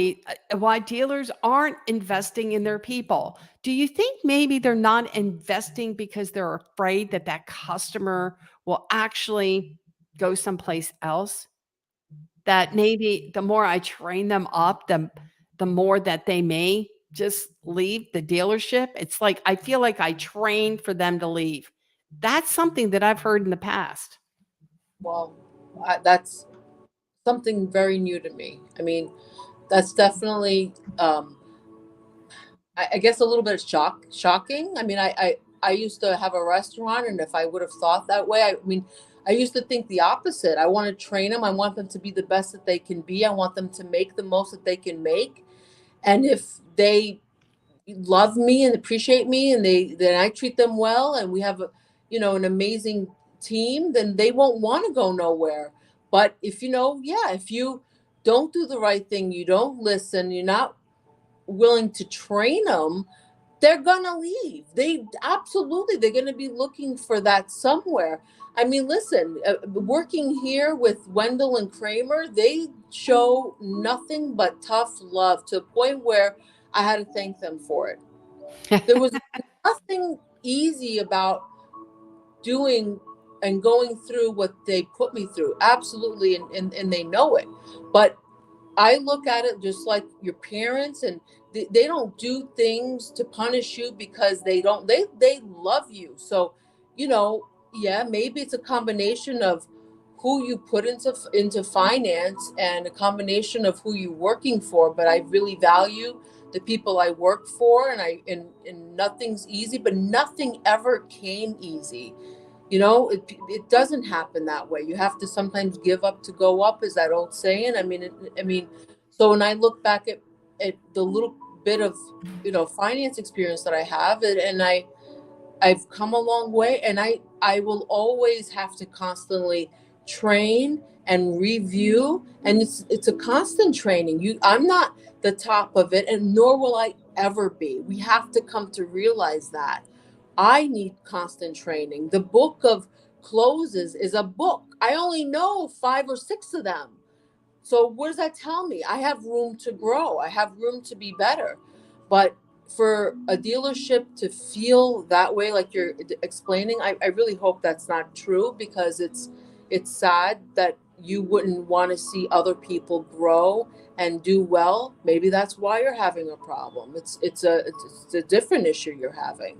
why dealers aren't investing in their people. Do you think maybe they're not investing because they're afraid that that customer will actually go someplace else? That maybe the more I train them up, the more that they may just leave the dealership. It's like I feel like I train for them to leave. That's something that I've heard in the past. Well, that's something very new to me. I mean, that's definitely, I guess, a little bit shocking. I mean, I used to have a restaurant, and if I would have thought that way, I mean, I used to think the opposite. I want to train them. I want them to be the best that they can be. I want them to make the most that they can make. And if they love me and appreciate me, and then I treat them well, and we have an amazing team, then they won't want to go nowhere. But if if you don't do the right thing, you don't listen, you're not willing to train them, they're gonna leave. They're gonna be looking for that somewhere. I mean, listen, working here with Wendell and Kramer, they show nothing but tough love to a point where I had to thank them for it. There was nothing easy about doing and going through what they put me through. Absolutely, and they know it. But I look at it just like your parents, and they don't do things to punish you because they love you. So, yeah, maybe it's a combination of who you put into finance and a combination of who you're working for. But I really value the people I work for, and nothing's easy, but nothing ever came easy. It doesn't happen that way. You have to sometimes give up to go up, is that old saying. I mean, so when I look back at the little bit of finance experience that I have, and I've come a long way, and I will always have to constantly train and review, and it's a constant training. I'm not the top of it, and nor will I ever be. We have to come to realize that I need constant training. The book of closes is a book. I only know 5 or 6 of them. So what does that tell me? I have room to grow. I have room to be better. But for a dealership to feel that way, like you're explaining, I really hope that's not true, because it's sad that you wouldn't want to see other people grow and do well. Maybe that's why you're having a problem. It's a different issue you're having.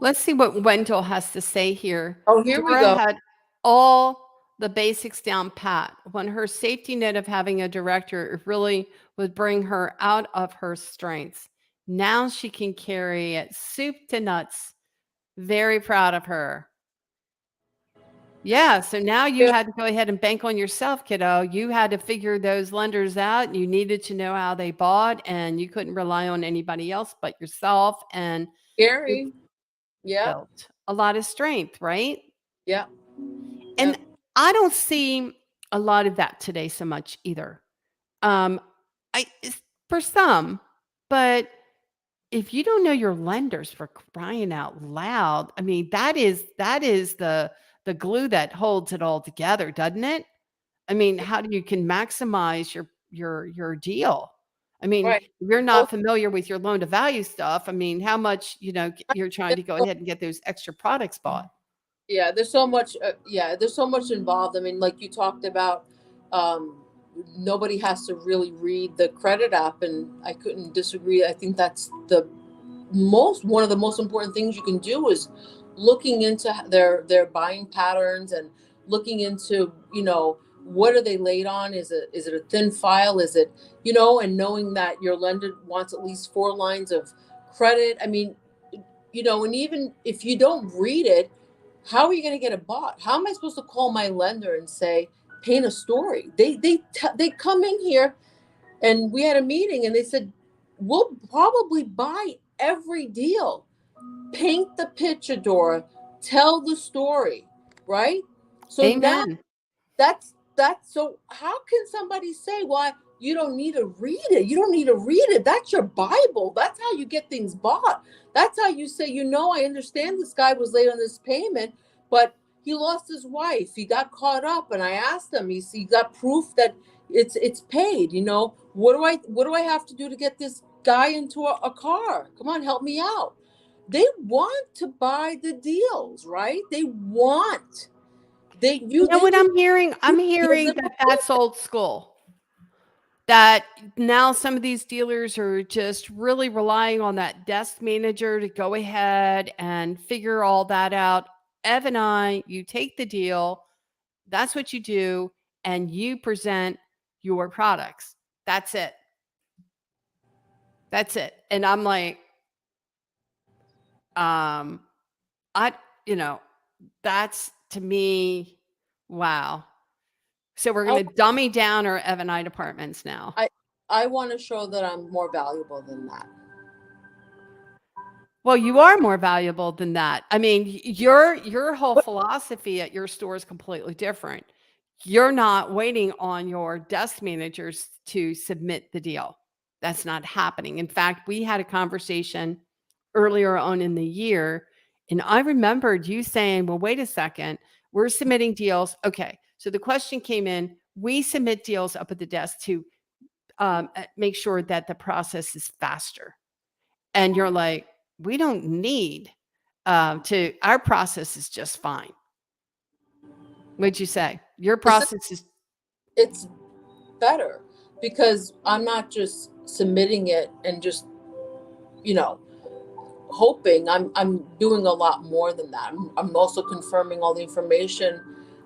Let's see what Wendell has to say here. Oh, here we Dora go. had all the basics down pat. When her safety net of having a director, it really would bring her out of her strengths. Now she can carry it soup to nuts. Very proud of her. Yeah, so now you Yeah, had to go ahead and bank on yourself, kiddo. You had to figure those lenders out. You needed to know how they bought, and you couldn't rely on anybody else but yourself. And it Gary. Yeah, built a lot of strength, right? yeah, yeah. And I don't see a lot of that today so much either. Um, for some, but if you don't know your lenders for crying out loud, I mean, that is the glue that holds it all together, doesn't it? I mean, how do you can maximize your deal? I mean, Right. if you're Oh, not familiar with your loan to value stuff, I mean, how much, you're trying to go ahead and get those extra products bought. yeah, there's so much. Yeah, there's so much involved. I mean, like you talked about, um, nobody has to really read the credit app, and I couldn't disagree. I think that's the most one of the most important things you can do is looking into their buying patterns and looking into, what are they late on. Is it a thin file? Is it, and knowing that your lender wants at least 4 lines of credit. I mean, and even if you don't read it, how are you going to get it bought? How am I supposed to call my lender and say, paint a story? They come in here, and we had a meeting, and they said, we'll probably buy every deal. Paint the picture, Dora. Tell the story, right? So now Amen. that's so how can somebody say, why you don't need to read it? You don't need to read it. That's your Bible. That's how you get things bought. That's how you say, I understand this guy was late on this payment, but he lost his wife. He got caught up, and I asked him, he got proof that it's paid. What do I have to do to get this guy into a car? Come on, help me out. They want to buy the deals, right? You know They what just I'm hearing? I'm give hearing them a that that's old school. That now some of these dealers are just really relying on that desk manager to go ahead and figure all that out. Ev and I, you take the deal, that's what you do, and you present your products. That's it. That's it. And I'm like, um, I, you know, that's to me, wow. So we're I going to dummy down our F&I departments now. I I want to show that I'm more valuable than that. Well, you are more valuable than that. I mean, your whole But philosophy at your store is completely different. You're not waiting on your desk managers to submit the deal. That's not happening. In fact, we had a conversation earlier on in the year, and I remembered you saying, "Well, wait a second. We're submitting deals." Okay. So the question came in, we submit deals up at the desk to make sure that the process is faster. And you're like, we don't need to, our process is just fine. What'd you say? Your it's process is, it's better because I'm not just submitting it and just, you know, hoping. I'm doing a lot more than that. I'm also confirming all the information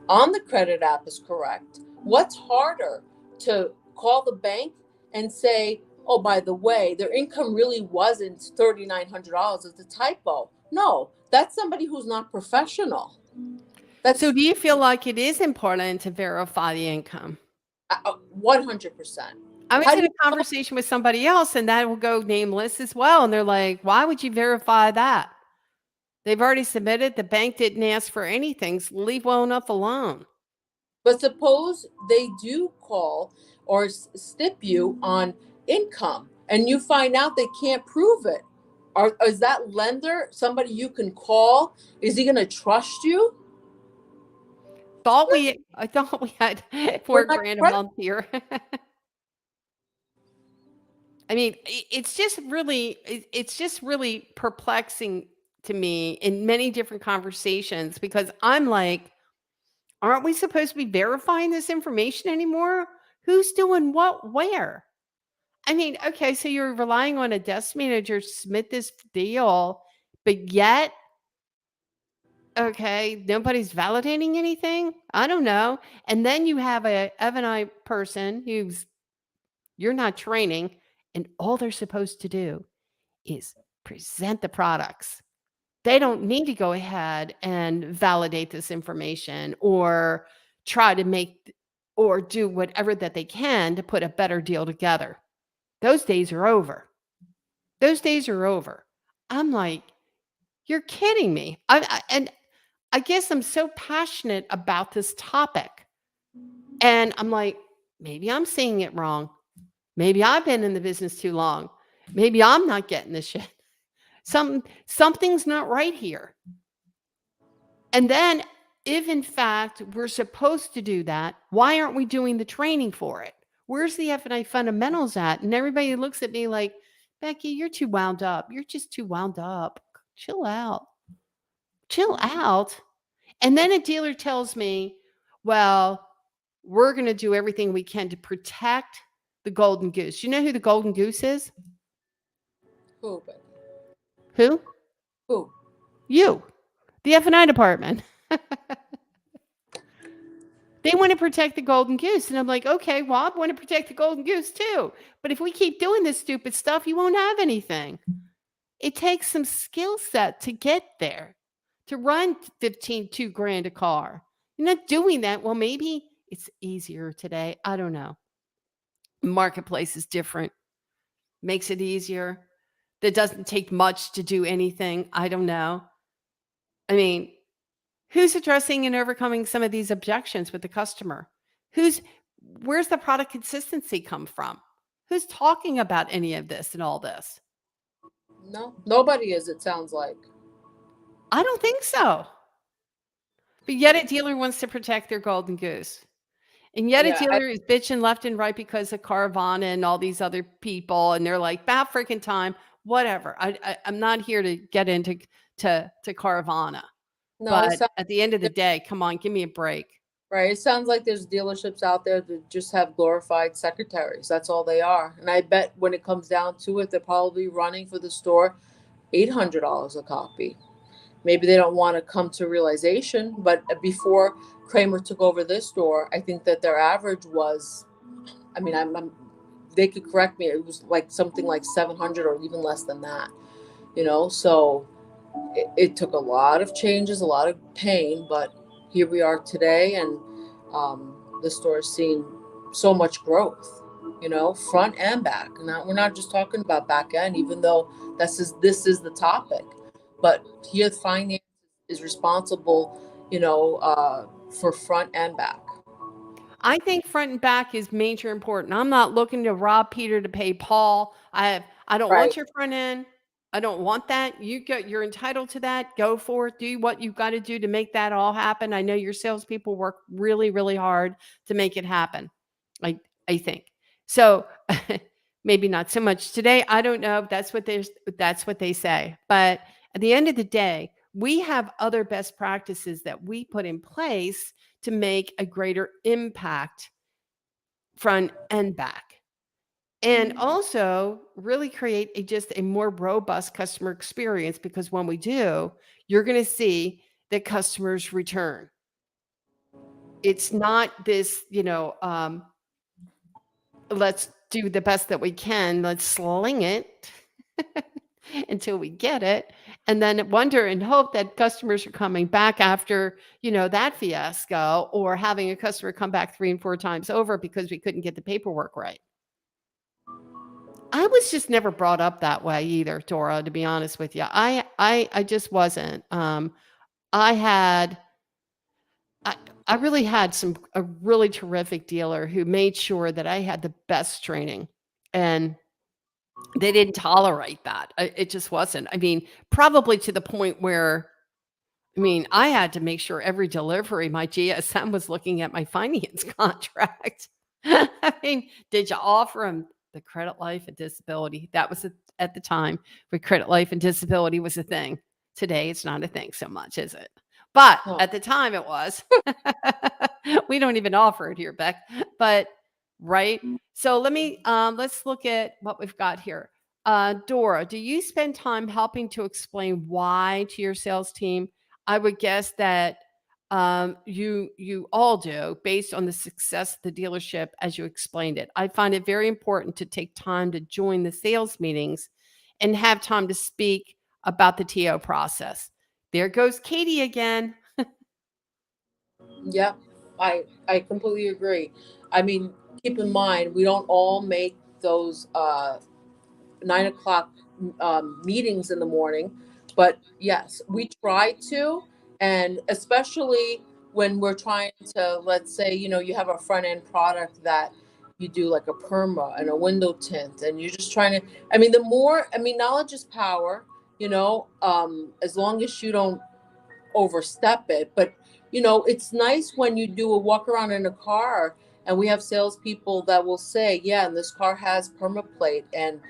on the credit app is correct. What's harder, to call the bank and say, oh, by the way, their income really wasn't $3,900, it's a typo? No, that's somebody who's not professional. so That's do you feel like it is important to verify the income? 100%. I was How do in you a conversation with somebody else, and that will go nameless as well. And they're like, why would you verify that? They've already submitted. The bank didn't ask for anything. So leave well enough alone. But suppose they do call or stip you on income, and you find out they can't prove it. Is that lender somebody you can call? Is he going to trust you? I thought we had We're four not grand a credit. month here. I mean, it's just really perplexing to me in many different conversations because I'm like, aren't we supposed to be verifying this information anymore? Who's doing what where? I mean, okay, so you're relying on a desk manager to submit this deal, but yet Okay, nobody's validating anything. I don't know. And then you have a F&I person who's you're not training, and all they're supposed to do is present the products. They don't need to go ahead and validate this information or try to make or do whatever that they can to put a better deal together. Those days are over. Those days are over. I'm like, you're kidding me. And I guess I'm so passionate about this topic. And I'm like, maybe I'm seeing it wrong. Maybe I've been in the business too long. Maybe I'm not getting this shit. Something's not right here. And then if in fact we're supposed to do that, why aren't we doing the training for it? Where's the F&I fundamentals at? And everybody looks at me like, Becky, you're too wound up. You're just too wound up. Chill out. Chill out. And then a dealer tells me, well, we're going to do everything we can to protect the golden goose. You know who the golden goose is? Who, Becky? Who? Who? You, the F&I department. They want to protect the golden goose. And I'm like, okay, well, I want to protect the golden goose too. But if we keep doing this stupid stuff, you won't have anything. It takes some skill set to get there, to run 15, 2 grand a car. You're not doing that. Well, maybe it's easier today. I don't know. Marketplace is different, makes it easier. That doesn't take much to do anything. I don't know. I mean, who's addressing and overcoming some of these objections with the customer? Where's the product consistency come from? Who's talking about any of this and all this? No, nobody is, it sounds like. I don't think so. But yet a dealer wants to protect their golden goose. And yet a Yeah, dealer is bitching left and right because of Carvana and all these other people. And they're like, about freaking time, whatever. I'm not here to get into to Carvana. no, it But sounds at the end of the day, come on, give me a break. right. It sounds like there's dealerships out there that just have glorified secretaries. That's all they are. And I bet when it comes down to it, they're probably running for the store $800 a copy. Maybe they don't want to come to realization, but before Kramer took over this store, I think that their average was, I mean, they could correct me, it was like something like 700 or even less than that, so it took a lot of changes, a lot of pain, but here we are today, and the store has seen so much growth, front and back. Now we're not just talking about back end, even though this is the topic, but here finance is responsible, for front and back. I think front and back is major important. I'm not looking to rob Peter to pay Paul. I don't Right. want your front end. I don't want that. You're entitled to that. Go for it. Do what you've got to do to make that all happen. I know your salespeople work really, really hard to make it happen. I I think. So maybe not so much today. I don't know. That's what they say. But at the end of the day, we have other best practices that we put in place to make a greater impact front and back. And also really create just a more robust customer experience, because when we do, you're going to see that customers return. It's not this, let's do the best that we can, let's sling it until we get it, and then wonder and hope that customers are coming back after, that fiasco, or having a customer come back 3 and 4 times over because we couldn't get the paperwork right. I was just never brought up that way either, Dora, to be honest with you. I just wasn't. I had I I really had a really terrific dealer who made sure that I had the best training, and they didn't tolerate that. It just wasn't. I mean, probably to the point where, I mean, I had to make sure every delivery my GSM was looking at my finance contract. I mean, did you offer them the credit life and disability? That was at the time where credit life and disability was a thing. Today, it's not a thing so much, is it? But Oh, at the time, it was. We don't even offer it here, Beck. But right. So let's look at what we've got here. Dora, do you spend time helping to explain why to your sales team? I would guess that you all do based on the success of the dealership as you explained it. I find it very important to take time to join the sales meetings and have time to speak about the TO process. There goes Katie again. Yep, I completely agree. I mean, keep in mind we don't all make those 9 o'clock meetings in the morning, but yes, we try to, and especially when we're trying to, let's say, you have a front end product that you do like a perma and a window tint, and you're just trying to. I mean, knowledge is power. As long as you don't overstep it. But it's nice when you do a walk around in a car and we have salespeople that will say, yeah, and this car has permaplate and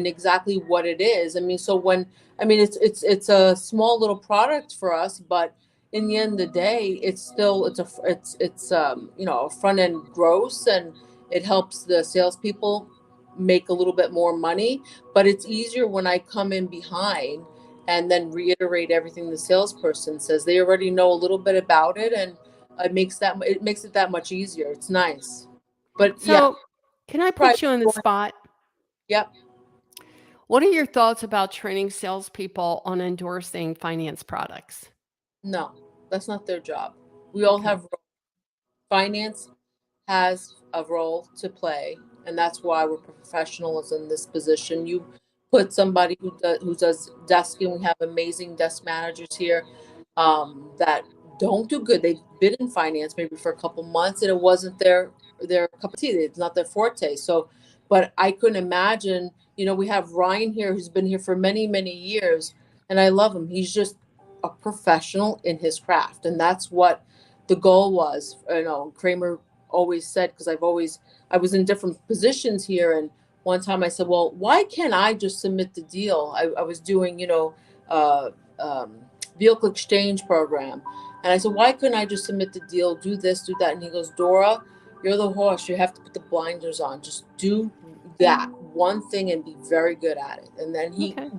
exactly what it is. I mean, so when it's a small little product for us, but in the end of the day, it's still it's a front end gross, and it helps the salespeople make a little bit more money. But it's easier when I come in behind and then reiterate everything the salesperson says. They already know a little bit about it, and it makes it that much easier. It's nice. But yeah, So, can I right. put you on the spot? Yep. What are your thoughts about training salespeople on endorsing finance products? No, that's not their job. We all Okay. have finance has a role to play, and that's why we're professionals in this position. You put somebody who does desking. We have amazing desk managers here that don't do good. They've been in finance maybe for a couple months, and it wasn't their cup of tea. It's not their forte. So, but I couldn't imagine. We have Ryan here who's been here for many many years, and I love him. He's just a professional in his craft, and that's what the goal was. Kramer always said, because I was in different positions here, and one time I said, well, why can't I just submit the deal? I was doing uh, um, vehicle exchange program, and I said, why couldn't I just submit the deal, do this, do that? And he goes, Dora, you're the horse, you have to put the blinders on, just do that one thing and be very good at it. And then he Okay.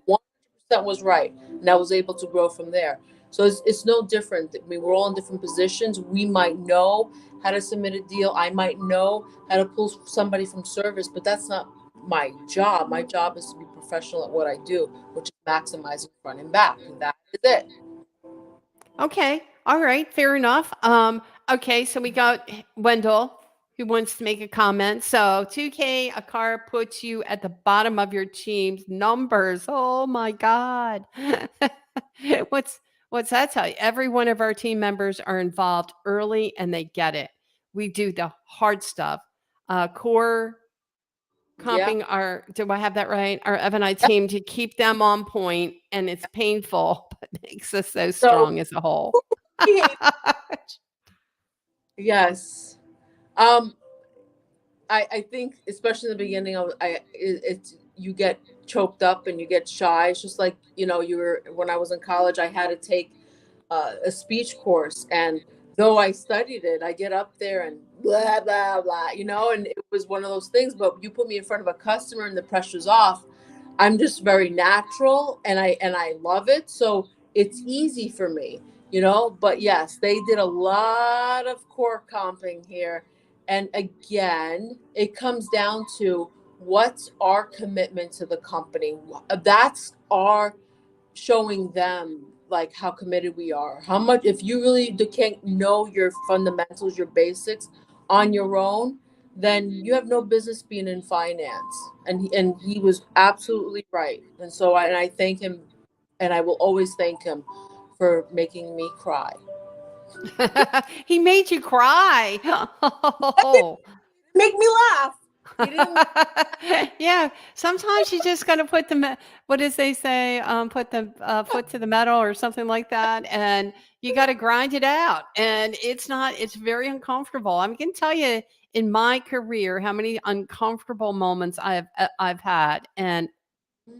100% was right, and I was able to grow from there. So it's no different. I mean, we're all in different positions. We might know how to submit a deal. I might know how to pull somebody from service, but that's not my job. My job is to be professional at what I do, which is maximizing front and back. And that is it. Okay. All right. Fair enough. Okay. So we got Wendell who wants to make a comment. So 2K, a car puts you at the bottom of your team's numbers. Oh my God. what's what's that tell you? Every one of our team members are involved early and they get it. We do the hard stuff. Core Yeah. comping our, do I have that right? Our F&I team to keep them on point, and it's painful, but makes us so So strong as a whole. yes. Um, I think especially in the beginning of it's you get choked up and you get shy. It's just like you were when I was in college. I had to take a speech course, and though I studied it, I get up there and blah blah blah, and it was one of those things. But you put me in front of a customer and the pressure's off. I'm just very natural, and I love it. So it's easy for me. But yes, they did a lot of core comping here. And again, it comes down to what's our commitment to the company. That's our showing them like how committed we are. How much if you really can't know your fundamentals, your basics on your own, then you have no business being in finance. And he was absolutely right. And so I thank him, and I will always thank him for making me cry. He made you cry. Oh. Make me laugh. He didn't. Yeah, sometimes you just gotta put the what does they say? Put the foot to the metal or something like that, and you gotta grind it out. And it's very uncomfortable. I'm gonna tell you in my career how many uncomfortable moments I've had, and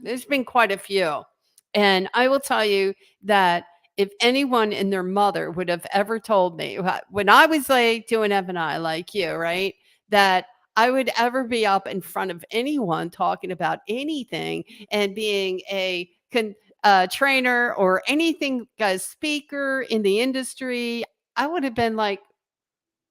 there's been quite a few. And I will tell you that if anyone and their mother would have ever told me when I was like doing F&I like you, right, that I would ever be up in front of anyone talking about anything and being trainer or anything, a speaker in the industry, I would have been like,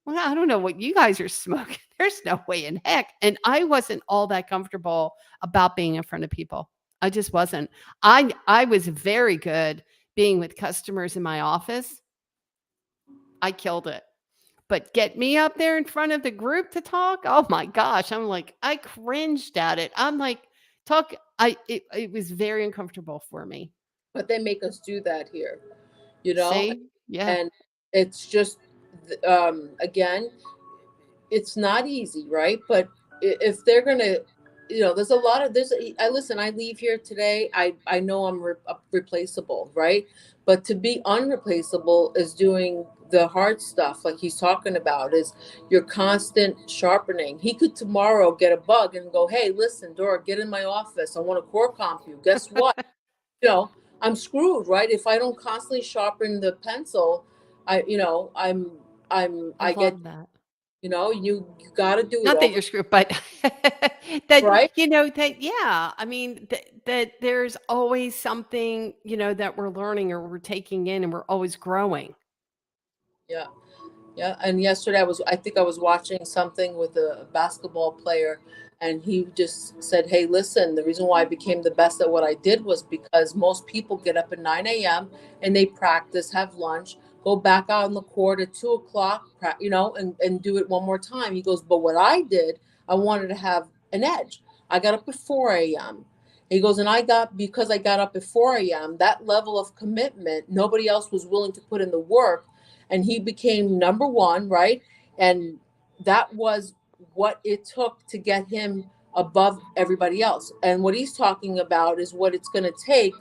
well, I don't know what you guys are smoking. There's no way in heck. And I wasn't all that comfortable about being in front of people. I just wasn't. I was very good being with customers in my office. I killed it. But get me up there in front of the group to talk, oh my gosh, I'm like, I cringed at it. I'm like, talk I it was very uncomfortable for me. But they make us do that here, you know? See? Yeah. And it's just, again, it's not easy, right? But if they're gonna, there's a lot of I listen. I leave here today. I know I'm replaceable, right? But to be unreplaceable is doing the hard stuff, like he's talking about, is your constant sharpening. He could tomorrow get a bug and go, "Hey, listen, Dora, get in my office. I want to core comp you." Guess what? You know, I'm screwed, right? If I don't constantly sharpen the pencil, I I get, love that. you got to do it Not that over, you're screwed, but that, right? that yeah, I mean, that there's always something, that we're learning or we're taking in and we're always growing. Yeah. Yeah, and yesterday I think I was watching something with a basketball player, and he just said, "Hey, listen, the reason why I became the best at what I did was because most people get up at 9 a.m. and they practice, have lunch, go back out on the court at 2 o'clock, and do it one more time." He goes, "But what I did, I wanted to have an edge. I got up at 4 a.m." He goes, and because I got up at 4 a.m., that level of commitment, nobody else was willing to put in the work, and he became number one, right? And that was what it took to get him above everybody else. And what he's talking about is what it's going to take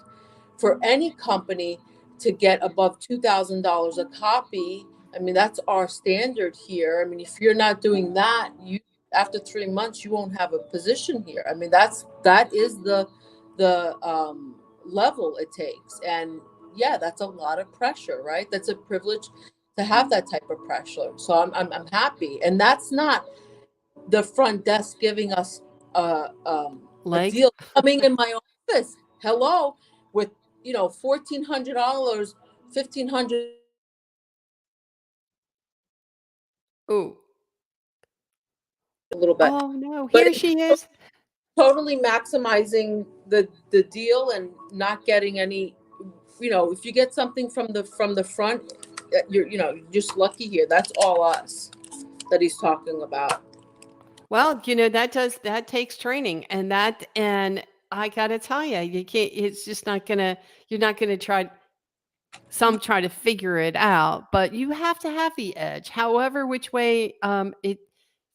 for any company to get above $2,000 a copy. I mean, that's our standard here. I mean, if you're not doing that, you after 3 months you won't have a position here. I mean, that is the level it takes. And yeah, that's a lot of pressure, right? That's a privilege to have that type of pressure. So I'm happy, and that's not the front desk giving us a Legs. deal, coming in my office. Hello, with $1,400, 1,500, Ooh. a little bit, Oh no, but here it's she is. totally maximizing the deal and not getting any. If you get something from the front, you're just lucky here. That's all us that he's talking about. Well, that takes training and I gotta tell you, you can't it's just not gonna you're not gonna try to figure it out, but you have to have the edge. However, which way it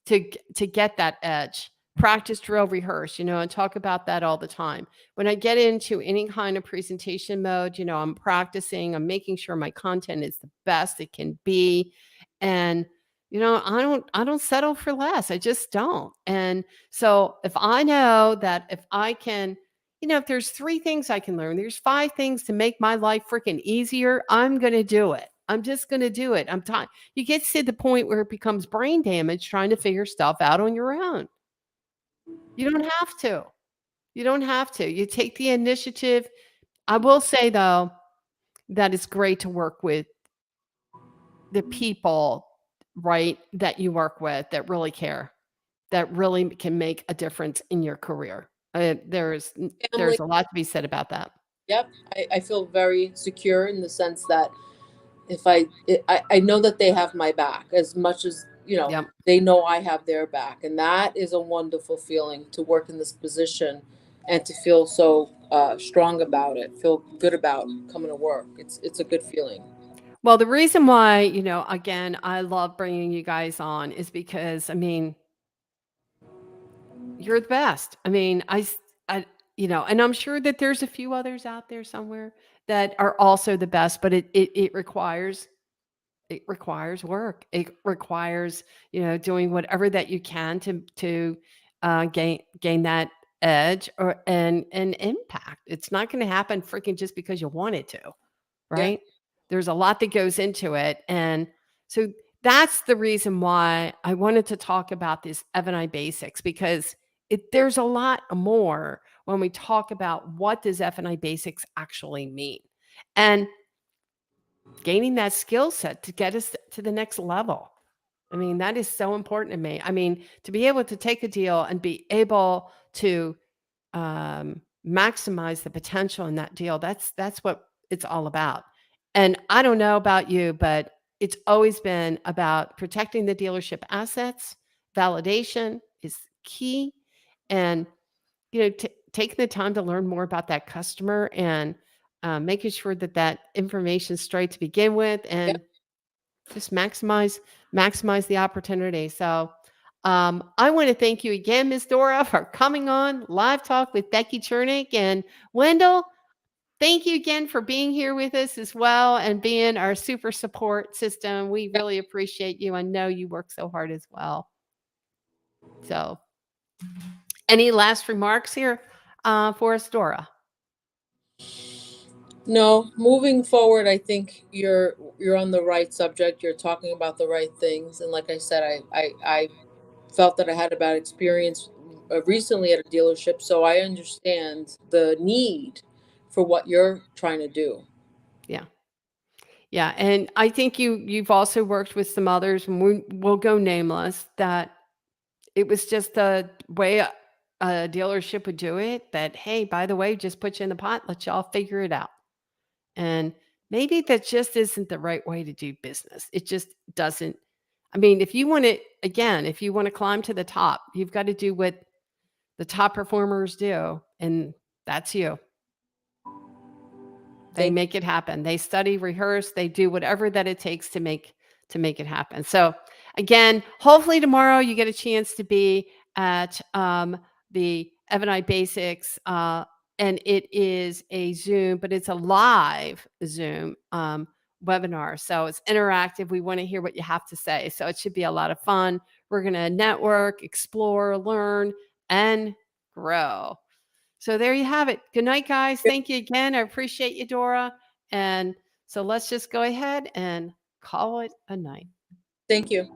to get that edge. Practice, drill, rehearse, and talk about that all the time. When I get into any kind of presentation mode, I'm practicing, I'm making sure my content is the best it can be. And I don't settle for less. I just don't. And so if I know that if I can, if there's 3 things I can learn, there's 5 things to make my life freaking easier, I'm going to do it. I'm just going to do it. I'm tired. You get to the point where it becomes brain damage trying to figure stuff out on your own. You don't have to. You don't have to. You take the initiative. I will say though that it's great to work with the people, right, that you work with that really care, that really can make a difference in your career. Family. There's a lot to be said about that. Yep, I feel very secure in the sense that if I know that they have my back as much as Yep. they know I have their back, and that is a wonderful feeling to work in this position and to feel so strong about it, feel good about coming to work. It's a good feeling. Well, the reason why, again, I love bringing you guys on is because, I mean, you're the best. I mean, and I'm sure that there's a few others out there somewhere that are also the best, but it requires work. It requires, doing whatever that you can to gain that edge and impact. It's not going to happen freaking just because you want it to, Yeah, right? There's a lot that goes into it, and so that's the reason why I wanted to talk about this F&I Basics because there's a lot more when we talk about what does F&I Basics actually mean, and gaining that skill set to get us to the next level. I mean, that is so important to me. I mean, to be able to take a deal and be able to maximize the potential in that deal, that's what it's all about. And I don't know about you, but it's always been about protecting the dealership assets. Validation is key, and taking the time to learn more about that customer, and making sure that that information is straight to begin with, Yeah. and just maximize the opportunity. So I want to thank you again, Ms. Dora, for coming on Live Talk with Becky Chernek. And Wendell, thank you again for being here with us as well and being our super support system. We Yeah. really appreciate you. I know you work so hard as well. So any last remarks here for us, Dora? No, moving forward, I think you're on the right subject. You're talking about the right things, and like I said, I felt that I had a bad experience recently at a dealership, so I understand the need for what you're trying to do. Yeah. Yeah, and I think you've also worked with some others, and we'll go nameless, that it was just the way a dealership would do it, that, "Hey, by the way, just put you in the pot, let y'all figure it out." And maybe that just isn't the right way to do business. It just doesn't. I mean, if you wanna, again, if you wanna climb to the top, you've gotta do what the top performers do, and that's you. They Thank make it happen. They study, rehearse, they do whatever that it takes to make it happen. So, again, hopefully tomorrow you get a chance to be at the F&I Basics, and it is a Zoom, but it's a live Zoom webinar. So it's interactive. We want to hear what you have to say. So it should be a lot of fun. We're going to network, explore, learn, and grow. So there you have it. Good night, guys. you. Thank you again. I appreciate you, Dora. And so let's just go ahead and call it a night. Thank you.